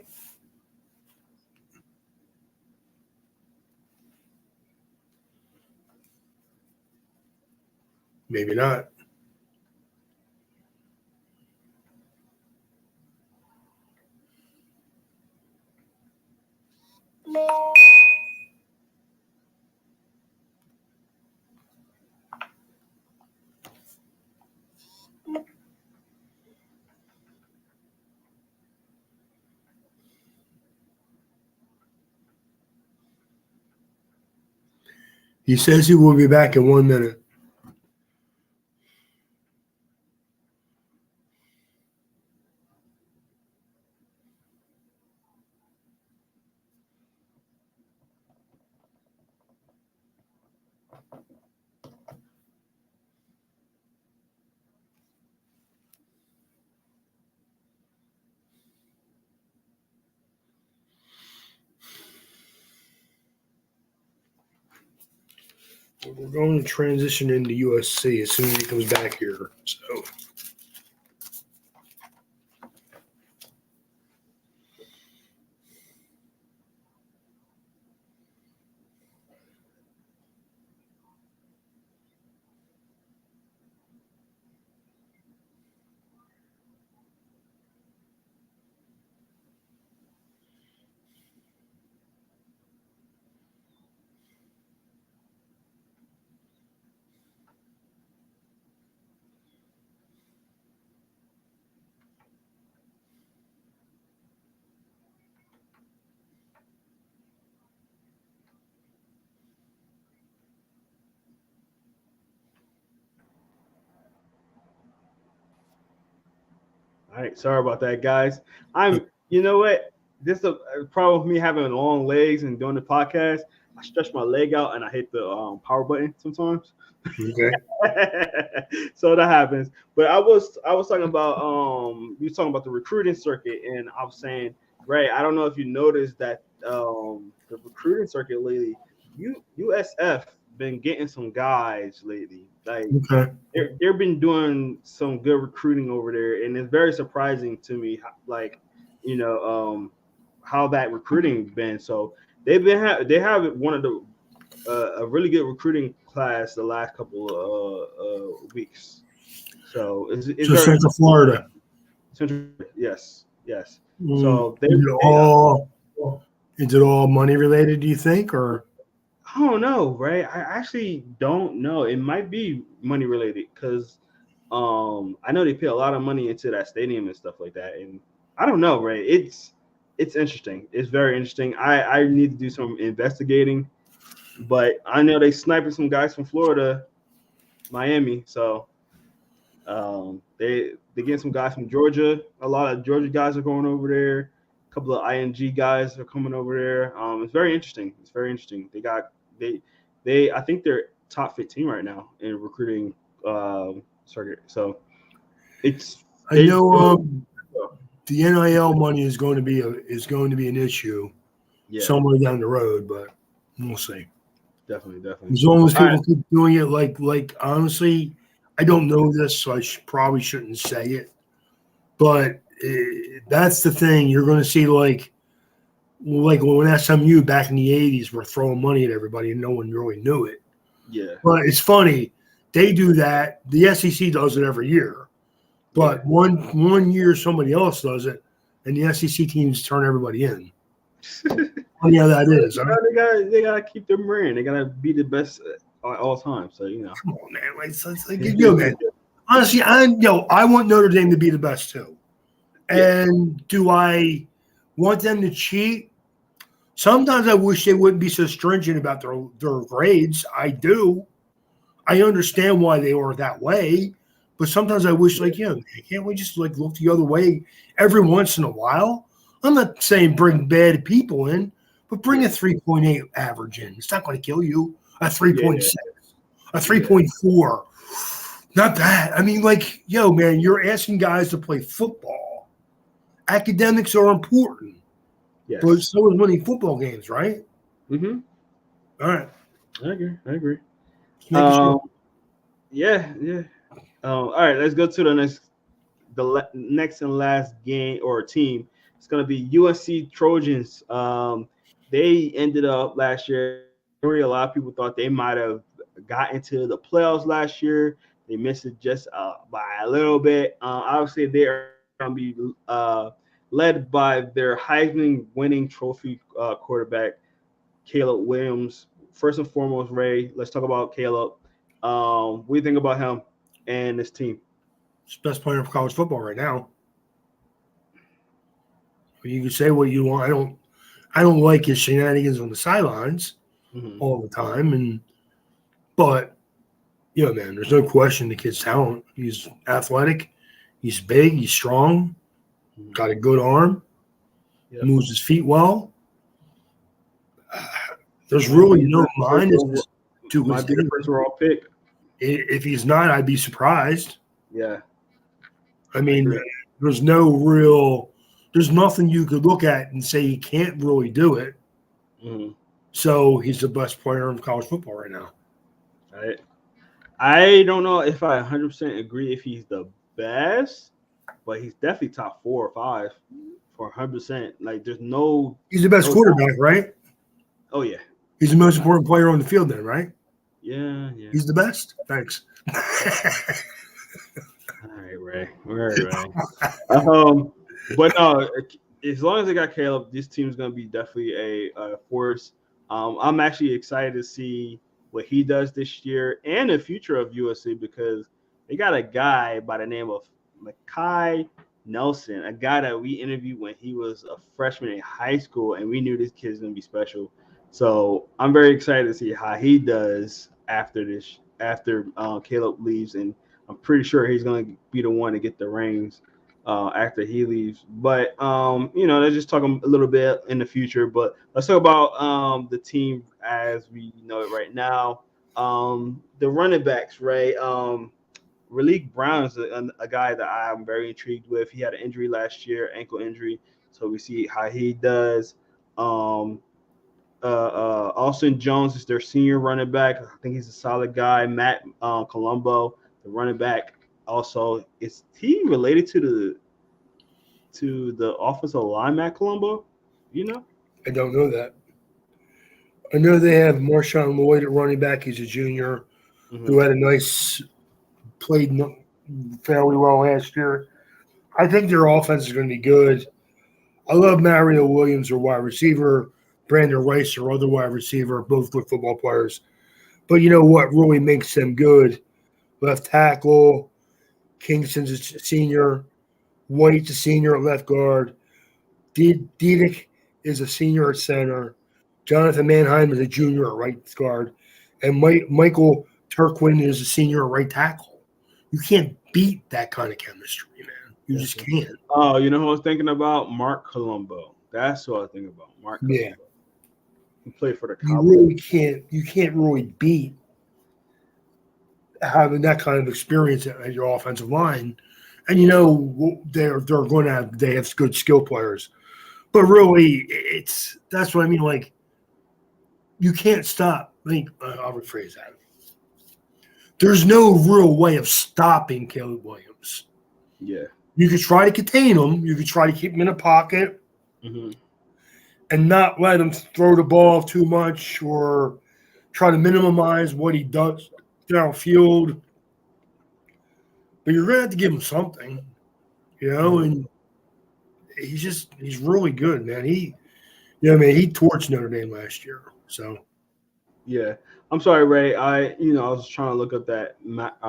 Maybe not. He says he will be back in 1 minute. We're going to transition into USC as soon as he comes back here. So. All right, sorry about that, guys. You know what? This is a problem with me having long legs and doing the podcast. I stretch my leg out and I hit the power button sometimes. Okay. So that happens. But I was talking about you were talking about the recruiting circuit, and I was saying, Ray, I don't know if you noticed that the recruiting circuit lately, USF been getting some guys lately. Like Okay. they've been doing some good recruiting over there, and it's very surprising to me, like, how that recruiting been. So they have one of the a really good recruiting class the last couple of weeks. So it's So very Central Florida. Yes. So Is it all money related, do you think, or? I don't know, right? I actually don't know. It might be money related because I know they pay a lot of money into that stadium and stuff like that, and I don't know, right? It's interesting. It's very interesting. I need to do some investigating, but I know they sniping some guys from Florida, Miami, so they getting some guys from Georgia. A lot of Georgia guys are going over there. A couple of ING guys are coming over there. It's very interesting. It's very interesting. They I think they're top 15 right now in recruiting circuit. So I know the NIL money is going to be an issue somewhere down the road, but we'll see. Definitely. As long as people keep doing it, like honestly, I don't know this, so I probably shouldn't say it, but that's the thing. You're going to see like when SMU back in the 80s were throwing money at everybody and no one really knew it. Yeah. But it's funny. They do that. The SEC does it every year. But one year somebody else does it, and the SEC teams turn everybody in. Funny how that is. Huh? They gotta keep their brand. They gotta be the best at all times. So come on, man. Man. Honestly, I want Notre Dame to be the best too. And do I want them to cheat? Sometimes I wish they wouldn't be so stringent about their grades. I do. I understand why they are that way. But sometimes I wish, can't we just look the other way every once in a while? I'm not saying bring bad people in, but bring a 3.8 average in. It's not going to kill you. A 3.6, a 3.4. Not bad. I mean, man, you're asking guys to play football. Academics are important. Yes. But so is winning football games, right? Mm-hmm. All right. I agree. Yeah. All right, let's go to the next and last game or team. It's going to be USC Trojans. They ended up last year. A lot of people thought they might have got into the playoffs last year. They missed it just by a little bit. Obviously, they are going to be led by their Heisman winning trophy quarterback, Caleb Williams. First and foremost, Ray, let's talk about Caleb. What do you think about him and this team? He's the best player for college football right now. You can say what you want. I don't like his shenanigans on the sidelines all the time, but man, there's no question the kid's talent. He's athletic, he's big, he's strong, got a good arm, moves his feet well. There's really no minus. to his Might be the game. first overall pick. If he's not, I'd be surprised. Yeah. I mean, agree. there's nothing you could look at and say he can't really do it. Mhm. So he's the best player in college football right now. Right. I don't know if I 100% agree if he's the best, but he's definitely top 4 or 5 for 100%. Like, there's no. He's the best no quarterback, right? Oh yeah. He's the most important player on the field then, right? Yeah. He's the best. Thanks. All right, Ray. All right, Ray. But no, as long as they got Caleb, this team's gonna be definitely a force. I'm actually excited to see what he does this year and the future of USC because they got a guy by the name of Makai Nelson, a guy that we interviewed when he was a freshman in high school, and we knew this kid's gonna be special. So I'm very excited to see how he does after Caleb leaves, and I'm pretty sure he's going to be the one to get the reins after he leaves. But let's just talk a little bit in the future. But let's talk about the team as we know it right now. The running backs, right? Raleek Brown is a guy that I'm very intrigued with. He had an injury last year, ankle injury, so we see how he does. Austin Jones is their senior running back. I think he's a solid guy. Matt Colombo, the running back, also is he related to the offensive line, Matt Colombo? You know? I don't know that. I know they have Marshawn Lloyd at running back. He's a junior who had played fairly well last year. I think their offense is going to be good. I love Mario Williams, their wide receiver. Brandon Rice, their other wide receiver, both good football players. But you know what really makes them good? Left tackle, Kingston's a senior, White's a senior at left guard, Diedick is a senior at center, Jonathan Manheim is a junior at right guard, and Michael Turquin is a senior at right tackle. You can't beat that kind of chemistry, man. You just can't. Oh, you know who I was thinking about? Mark Colombo. That's what I was thinking about. Mark Colombo. Yeah. He played for the You Cowboys. really can't. You can't really beat having that kind of experience at your offensive line, and they're going to have good skill players, but really that's what I mean. Like you can't stop. I'll rephrase that. There's no real way of stopping Caleb Williams. Yeah, you could try to contain him. You could try to keep him in a pocket and not let him throw the ball too much or try to minimize what he does downfield. But you're gonna have to give him something, and he's really good, man. He torched Notre Dame last year. So yeah. I'm sorry, Ray. I was trying to look up that Matt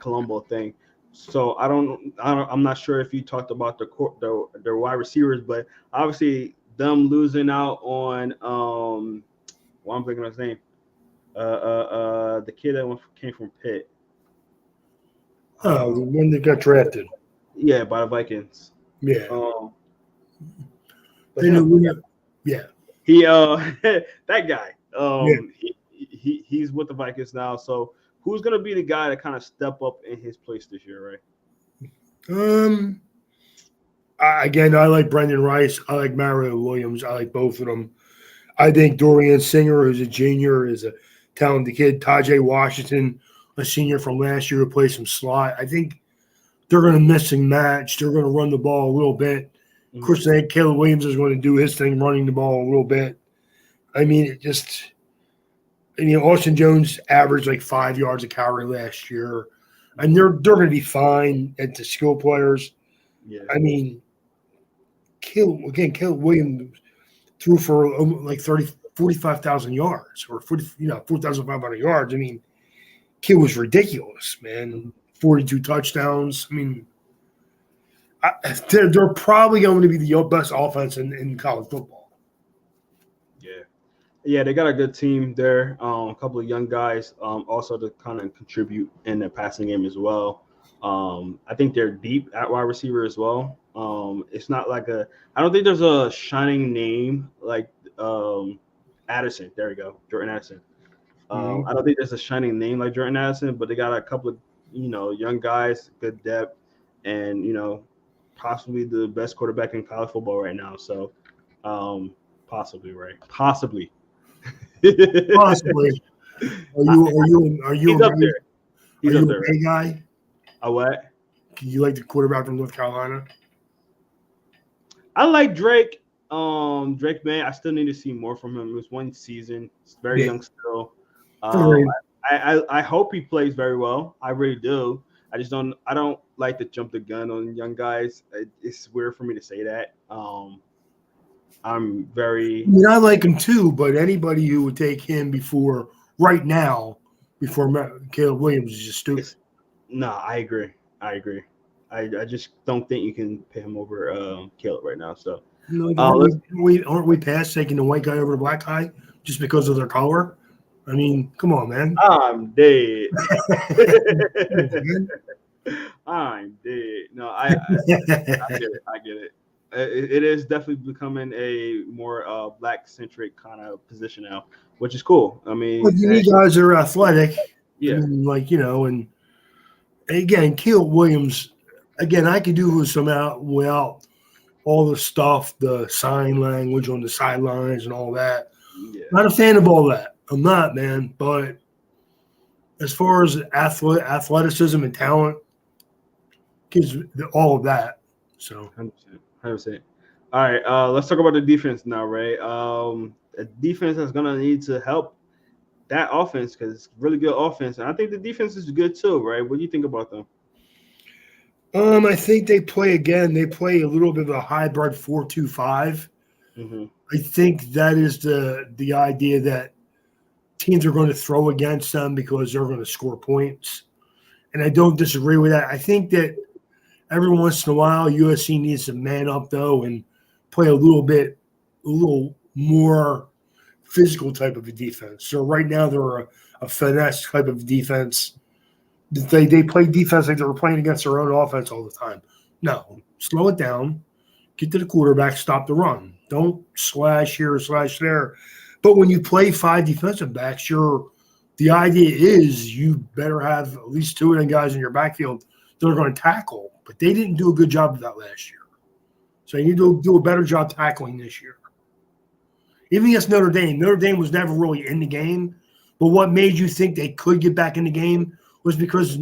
Colombo thing. So I'm not sure if you talked about their wide receivers, but obviously them losing out on I'm thinking of his name. The kid that came from Pitt. the one that got drafted. Yeah, by the Vikings. Yeah. But yeah. He that guy. He's with the Vikings now. So who's gonna be the guy to kind of step up in his place this year, right? Again, I like Brendan Rice. I like Mario Williams. I like both of them. I think Dorian Singer, who's a junior, is a talented kid. Tajay Washington, a senior from last year, who plays some slot. I think they're going to mix and match. They're going to run the ball a little bit. Of course, I think Caleb Williams is going to do his thing, running the ball a little bit. I mean, Austin Jones averaged like 5 yards a carry last year. And they're going to be fine at the skill players. Yeah. I mean, Caleb Williams threw for like 45,000 yards or 4,500 yards. I mean, kid was ridiculous, man. 42 touchdowns. I mean, they're probably going to be the best offense in college football. Yeah, they got a good team there. A couple of young guys also to kind of contribute in the passing game as well. I think they're deep at wide receiver as well. It's not like I don't think there's a shining name like Addison. There we go, Jordan Addison. I don't think there's a shining name like Jordan Addison, but they got a couple of young guys, good depth, and possibly the best quarterback in college football right now. So possibly, right? Possibly. Possibly. Are you He's up there. He's are up you there. a Bay guy? A what? Do you like the quarterback from North Carolina? I like Drake. Drake, man, I still need to see more from him. It was one season. It's very young still. I hope he plays very well. I really do. I don't like to jump the gun on young guys. It's weird for me to say that. I mean, I like him too, but anybody who would take him before Caleb Williams is just stupid. No, I agree. I just don't think you can pay him over Caleb right now. So aren't we past taking the white guy over the black guy just because of their color? I mean, come on, man. I'm dead. I'm dead. No, I get it. It is definitely becoming a more black-centric kind of position now, which is cool. I mean, but you guys are athletic. Yeah. I mean, and again, Caleb Williams, again, I could do without all the stuff, the sign language on the sidelines and all that. Yeah. Not a fan of all that. I'm not, man. But as far as athleticism and talent, kids, all of that. So 100%. All right, let's talk about the defense now, Ray. The defense is gonna need to help that offense because it's really good offense, and I think the defense is good too, right? What do you think about them? I think they play a little bit of a hybrid 4-2-5. Mm-hmm. I think that is the idea that teams are going to throw against them because they're going to score points. And I don't disagree with that. I think that every once in a while USC needs to man up though and play a little more physical type of a defense. So right now they're a finesse type of defense. They play defense like they were playing against their own offense all the time. No, slow it down, get to the quarterback, stop the run. Don't slash here or slash there. But when you play 5 defensive backs, the idea is you better have at least 2 of them guys in your backfield that are going to tackle. But they didn't do a good job of that last year. So you need to do a better job tackling this year. Even against Notre Dame was never really in the game. But what made you think they could get back in the game was because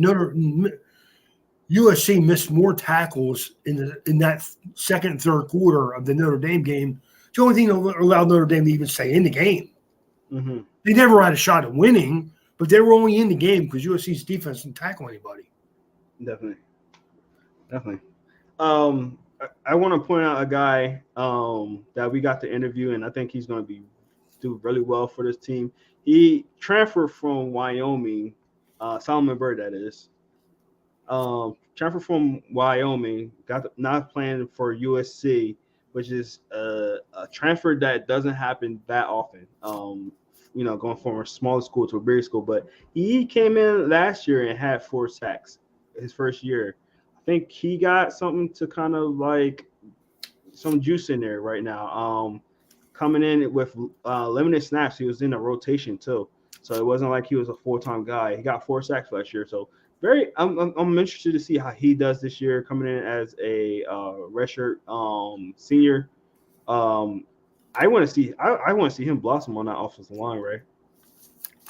USC missed more tackles in that second and third quarter of the Notre Dame game. It's the only thing that allowed Notre Dame to even stay in the game. Mm-hmm. They never had a shot at winning, but they were only in the game because USC's defense didn't tackle anybody. Definitely. I want to point out a guy that we got to interview, and I think he's going to do really well for this team. He transferred from Wyoming, Solomon Bird, that is. Transferred from Wyoming, not playing for USC, which is a transfer that doesn't happen that often. Going from a smaller school to a bigger school, but he came in last year and had 4 sacks his first year. I think he got something to kind of like some juice in there right now. Coming in with limited snaps, he was in a rotation too, so it wasn't like he was a full-time guy. He got 4 sacks last year, so I'm interested to see how he does this year, coming in as a redshirt senior. I want to see him blossom on that offensive line, right?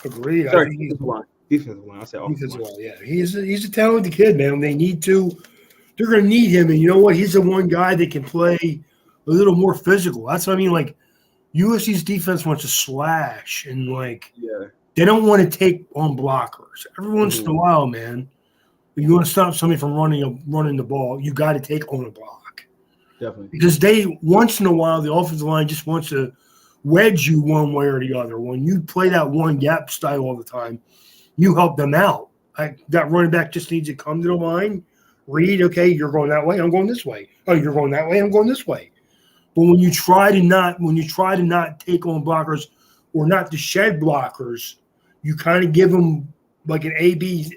Agreed. Sorry, defensive line. I said offensive line. Yeah, he's a talented kid, man. They're going to need him, and you know what? He's the one guy that can play a little more physical. That's what I mean. Like USC's defense wants to slash and they don't want to take on blockers. Every once in a while, man, if you want to stop somebody from running the ball, you got to take on a block. Definitely. Because once in a while, the offensive line just wants to wedge you one way or the other. When you play that one gap style all the time, you help them out. That running back just needs to come to the line, read, okay, you're going that way, I'm going this way. Oh, you're going that way, I'm going this way. But when you try to not take on blockers or not to shed blockers, you kind of give them like an A-B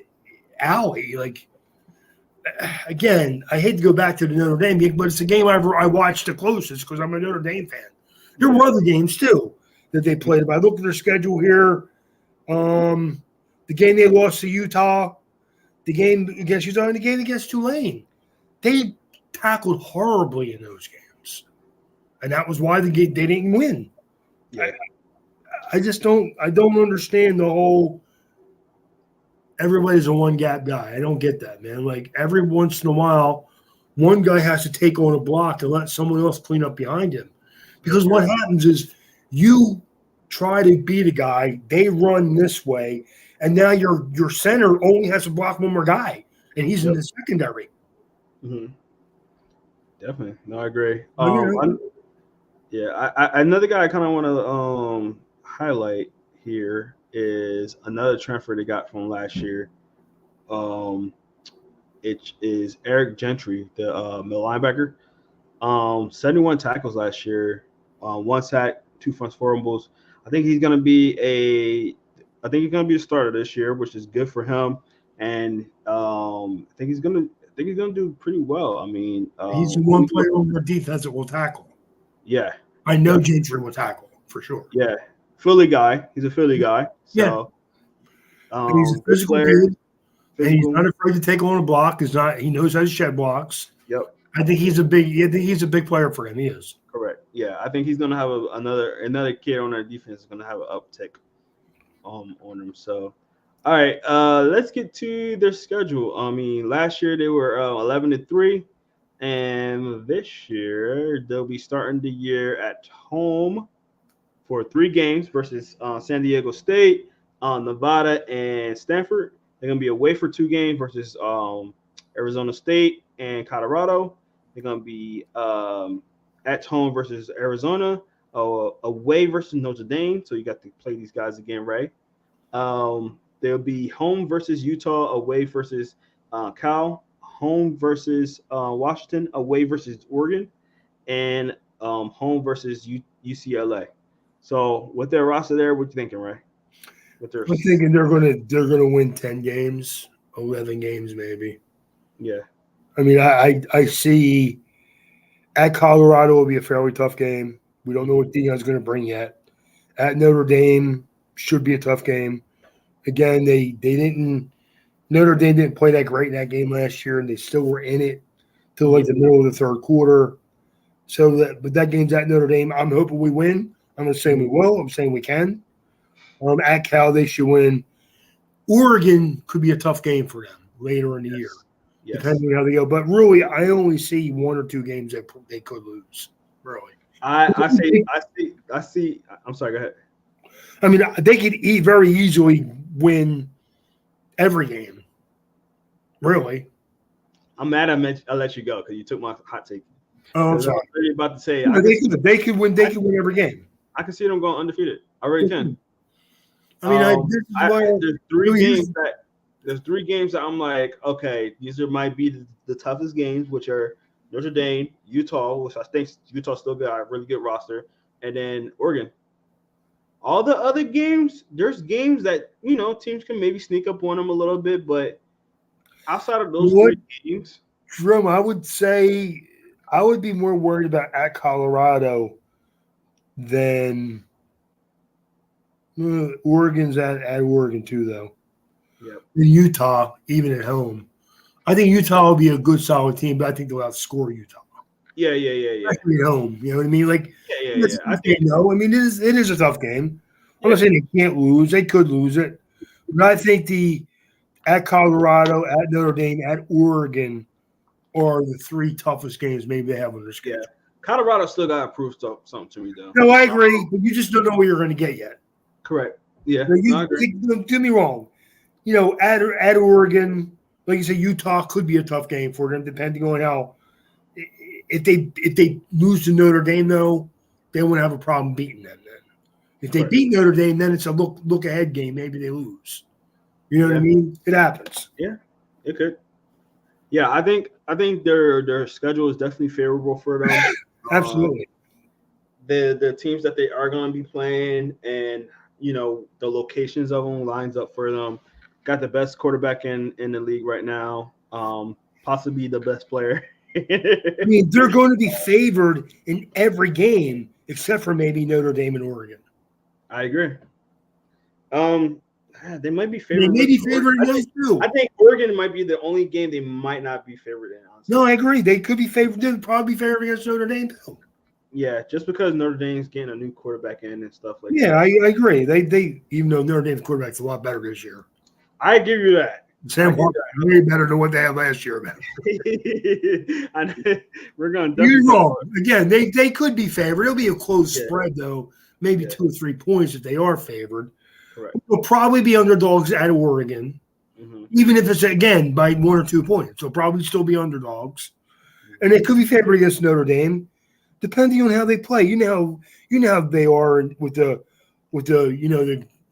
alley. Like, again, I hate to go back to the Notre Dame game, but it's a game I watched the closest because I'm a Notre Dame fan. There were other games, too, that they played. If I look at their schedule here, The game they lost to Utah, the game against Utah, and the game against Tulane. They tackled horribly in those games. And that was why they didn't win. Yeah. I don't understand the whole everybody's a one gap guy. I don't get that, man. Like every once in a while, one guy has to take on a block to let someone else clean up behind him. Because what happens is you try to beat a guy, they run this way, and now your center only has to block one more guy, and he's in the secondary. Mm-hmm. Definitely. No, I agree. Yeah. Another guy I kind of want to highlight here is another transfer they got from last year. It is Eric Gentry, the middle linebacker. 71 tackles last year, 1 sack, 2 forced fumbles. I think he's gonna be a starter this year, which is good for him. And I think he's gonna do pretty well. I mean, he's the one player on their defense that will tackle. Yeah, I know Gentry will tackle for sure. Yeah, Philly guy. He's a Philly guy. So, he's a physical dude. And he's not afraid to take on a block. He knows how to shed blocks. Yep. I think he's a big player for him. He is. Correct. Yeah, I think he's gonna have another kid on our defense is gonna have an uptick on him. So, all right, let's get to their schedule. I mean, last year they were 11-3, and this year they'll be starting the year at home for 3 games versus San Diego State, Nevada, and Stanford. They're going to be away for 2 games versus Arizona State and Colorado. They're going to be at home versus Arizona, away versus Notre Dame. So you got to play these guys again, right? They'll be home versus Utah, away versus Cal, home versus Washington, away versus Oregon, and home versus UCLA. So with their roster there, what you thinking, Ray? I'm thinking they're gonna win 10 games, 11 games maybe. Yeah. I mean, I see at Colorado will be a fairly tough game. We don't know what Deion's going to bring yet. At Notre Dame should be a tough game. Again, Notre Dame didn't play that great in that game last year, and they still were in it till like the middle of the third quarter. But that game's at Notre Dame. I'm hoping we win. I'm not saying we will. I'm saying we can. At Cal, they should win. Oregon could be a tough game for them later in the year, depending on how they go. But really, I only see 1 or 2 games that they could lose. Really, I see. I'm sorry. Go ahead. I mean, they could very easily win every game. Really, I'm mad I let you go because you took my hot take. Oh, I'm sorry. I was really about to say they could win every game. I can see them going undefeated. I really can. I mean, there's 3 games that there's 3 games that I'm like, okay, these might be the toughest games, which are Notre Dame, Utah, which I think Utah still got a really good roster, and then Oregon. All the other games, there's games that teams can maybe sneak up on them a little bit, but outside of those 3 games, Jerome, I would say I would be more worried about at Colorado than Oregon's at Oregon too, though. Yep. Utah, even at home. I think Utah will be a good, solid team, but I think they'll outscore Utah. Yeah. Especially at home, you know what I mean? Like, yeah. I think I mean, it is a tough game. I'm not saying they can't lose; they could lose it, but I think at Colorado, at Notre Dame, at Oregon are the 3 toughest games maybe they have on their schedule. Yeah. Colorado still got to prove something to me, though. No, I agree, but you just don't know what you're going to get yet. Correct. Yeah. I agree. Don't get me wrong. At Oregon, like you said, Utah could be a tough game for them, depending on how. If they lose to Notre Dame, though, they won't have a problem beating them. Then, if they beat Notre Dame, then it's a look ahead game. Maybe they lose. You know what I mean? It happens. Yeah, it could. Yeah, I think their schedule is definitely favorable for them. Absolutely. The teams that they are going to be playing, and the locations of them lines up for them. Got the best quarterback in the league right now. Possibly the best player. I mean, they're going to be favored in every game except for maybe Notre Dame and Oregon. I agree. They might be They favored. may be favored in those too. I think Oregon might be the only game they might not be favored in. Honestly. No, I agree. They could be favored. They'd probably be favored against Notre Dame too. Yeah, just because Notre Dame's getting a new quarterback in and stuff like that. Yeah, I agree. They even though Notre Dame's quarterback's a lot better this year. I give you that. Sam Hartman way better than what they had last year, man. We're going. You're wrong. Again, they could be favored. It'll be a close spread though, maybe 2 or 3 points if they are favored. Correct. They'll probably be underdogs at Oregon, even if it's again by 1 or 2 points. They'll probably still be underdogs, and they could be favored against Notre Dame, depending on how they play. You know how they are with the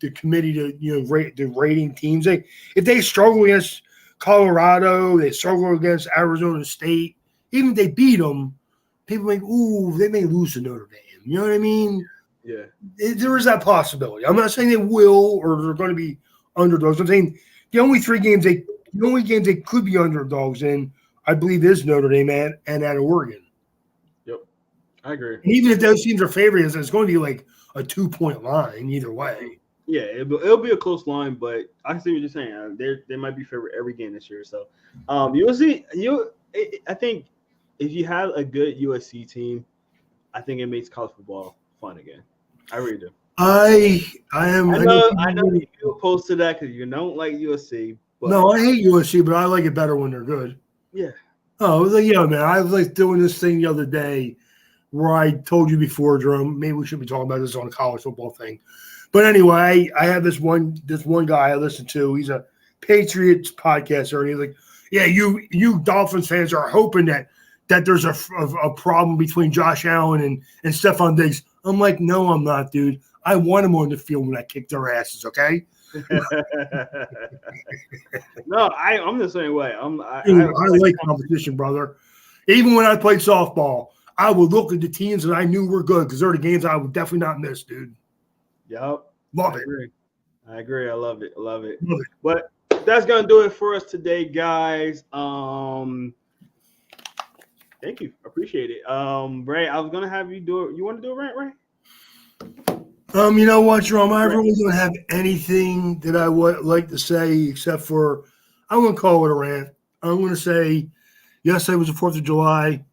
the committee to rate the rating teams. If they struggle against Colorado, they struggle against Arizona State. Even if they beat them, people think, ooh, they may lose to Notre Dame. You know what I mean? Yeah. There is that possibility. I'm not saying they will or they're going to be underdogs. I'm saying the only games they could be underdogs in, I believe, is Notre Dame and at Oregon. Yep, I agree. And even if those teams are favorites, it's going to be like a 2-point line either way. Yeah, it'll be a close line, but I see what you're saying. They might be favored every game this year. So, USC, I think if you have a good USC team, I think it makes college football fun again. I really do. I know you opposed to that because you don't like USC. But no, I hate USC, but I like it better when they're good. Yeah. Oh, man, I was like doing this thing the other day where I told you before, Jerome. Maybe we should be talking about this on a college football thing. But anyway, I have this one guy I listen to. He's a Patriots podcaster, and he's like, "Yeah, you Dolphins fans are hoping that there's a problem between Josh Allen and Stephon Diggs." I'm like, "No, I'm not, dude. I want them on the field when I kick their asses." Okay. No, I'm the same way. I like competition, brother. Even when I played softball, I would look at the teams that I knew were good because they're the games I would definitely not miss, dude. Yep. Love it. I agree. I love it. But that's gonna do it for us today, guys. Thank you. Appreciate it. Ray, I was gonna have you do it. You want to do a rant, Ray? You know what, Jerome? I really don't have anything that I would like to say except for I'm gonna call it a rant. I'm gonna say yesterday was the 4th of July.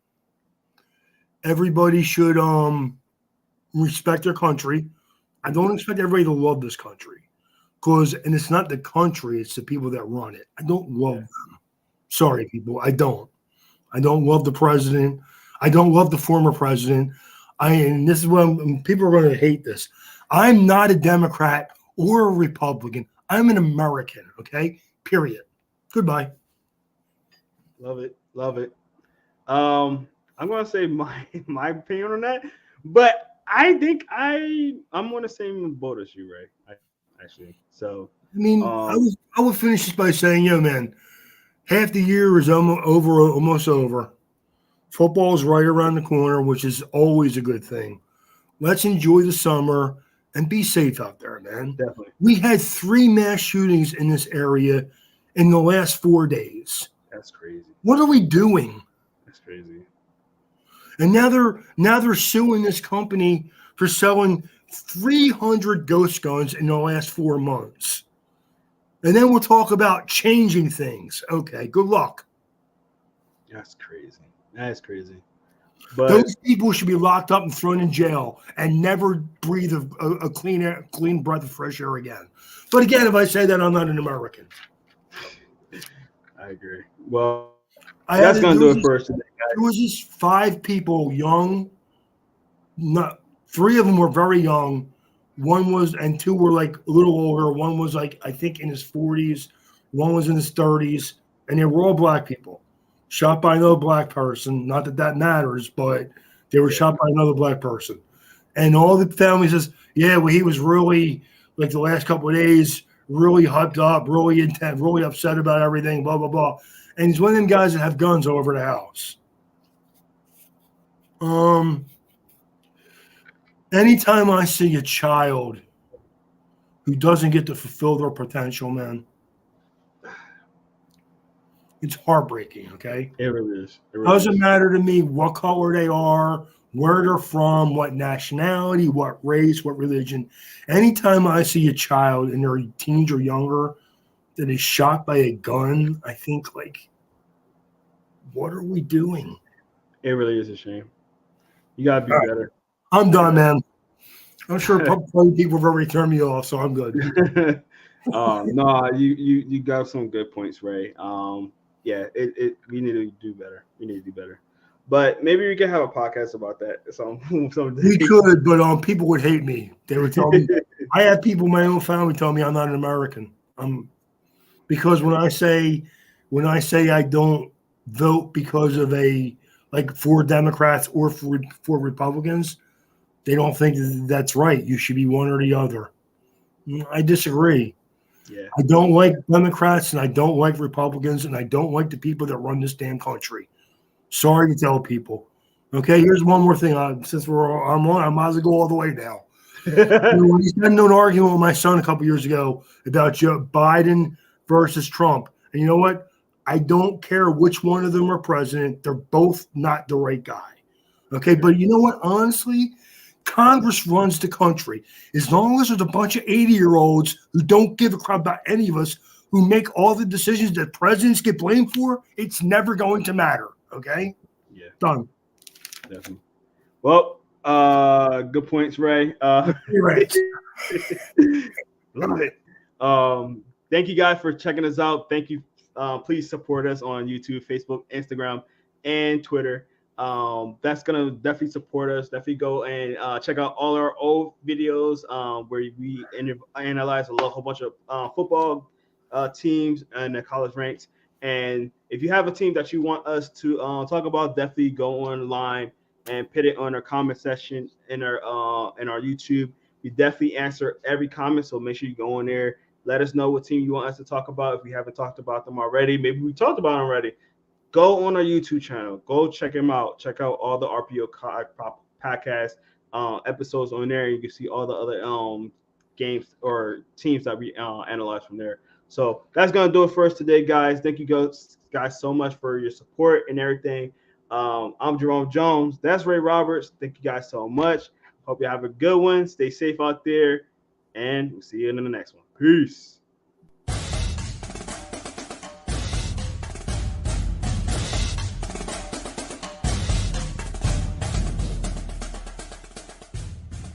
Everybody should respect their country. I don't expect everybody to love this country and it's not the country, it's the people that run it. I don't love them. Sorry, people. I don't love the president. I don't love the former president. And this is what people are going to hate this. I'm not a Democrat or a Republican. I'm an American. Okay. Period. Goodbye. Love it. I'm going to say my opinion on that, but I think I'm on the same boat as you, Ray. Actually, so I mean, I would finish this by saying, man, half the year is almost over. Football's right around the corner, which is always a good thing. Let's enjoy the summer and be safe out there, man. Definitely. We had 3 mass shootings in this area in the last 4 days. That's crazy. What are we doing? That's crazy. And now they're suing this company for selling 300 ghost guns in the last 4 months. And then we'll talk about changing things. Okay, good luck. That's crazy. But those people should be locked up and thrown in jail and never breathe a clean breath of fresh air again. But again, if I say that, I'm not an American. I agree. Well, that's going to do it for us today, guys. There was just 5 people young. 3 of them were very young. 2 were like a little older. One was like, I think, in his 40s. One was in his 30s. And they were all black people. Shot by another black person. Not that matters, but they were shot by another black person. And all the family says, yeah, well, he was really, like the last couple of days, really hyped up, really intense, really upset about everything, blah, blah, blah. And he's one of them guys that have guns all over the house. Anytime I see a child who doesn't get to fulfill their potential, man, it's heartbreaking, okay? It really is. Doesn't matter to me what color they are, where they're from, what nationality, what race, what religion. Anytime I see a child in their teens or younger that is shot by a gun, I think, like, what are we doing? It really is a shame. You gotta be better. I'm done, man. I'm sure probably people have already turned me off, so I'm good. No, you got some good points, Ray. Yeah, we need to do better. We need to do better. But maybe we can have a podcast about that someday. We could, but people would hate me. They would tell me. I have people in my own family tell me I'm not an American. Because when I say I don't vote because of for Democrats or for Republicans, they don't think that's right. You should be one or the other. I disagree. Yeah. I don't like Democrats and I don't like Republicans and I don't like the people that run this damn country. Sorry to tell people. Okay, here's one more thing. Since I'm on, I might as well go all the way now. When he's been into an argument with my son a couple years ago about Joe Biden versus Trump, and you know what? I don't care which one of them are president. They're both not the right guy. Okay, but you know what? Honestly, Congress runs the country. As long as there's a bunch of 80-year-olds who don't give a crap about any of us, who make all the decisions that presidents get blamed for, it's never going to matter. Okay? Yeah. Done. Definitely. Well, good points, Ray. Right. Love it. Thank you guys for checking us out. Thank you. Please support us on YouTube, Facebook, Instagram, and Twitter. That's gonna definitely support us. Definitely go and check out all our old videos where we analyze a whole bunch of football teams and the college ranks. And if you have a team that you want us to talk about, definitely go online and put it on our comment section in our YouTube. We definitely answer every comment, so make sure you go in there. Let us know what team you want us to talk about. If we haven't talked about them already, maybe we talked about them already. Go on our YouTube channel. Go check them out. Check out all the RPO podcast episodes on there. You can see all the other games or teams that we analyze from there. So that's going to do it for us today, guys. Thank you guys so much for your support and everything. I'm Jerome Jones. That's Ray Roberts. Thank you guys so much. Hope you have a good one. Stay safe out there. And we'll see you in the next one. Peace.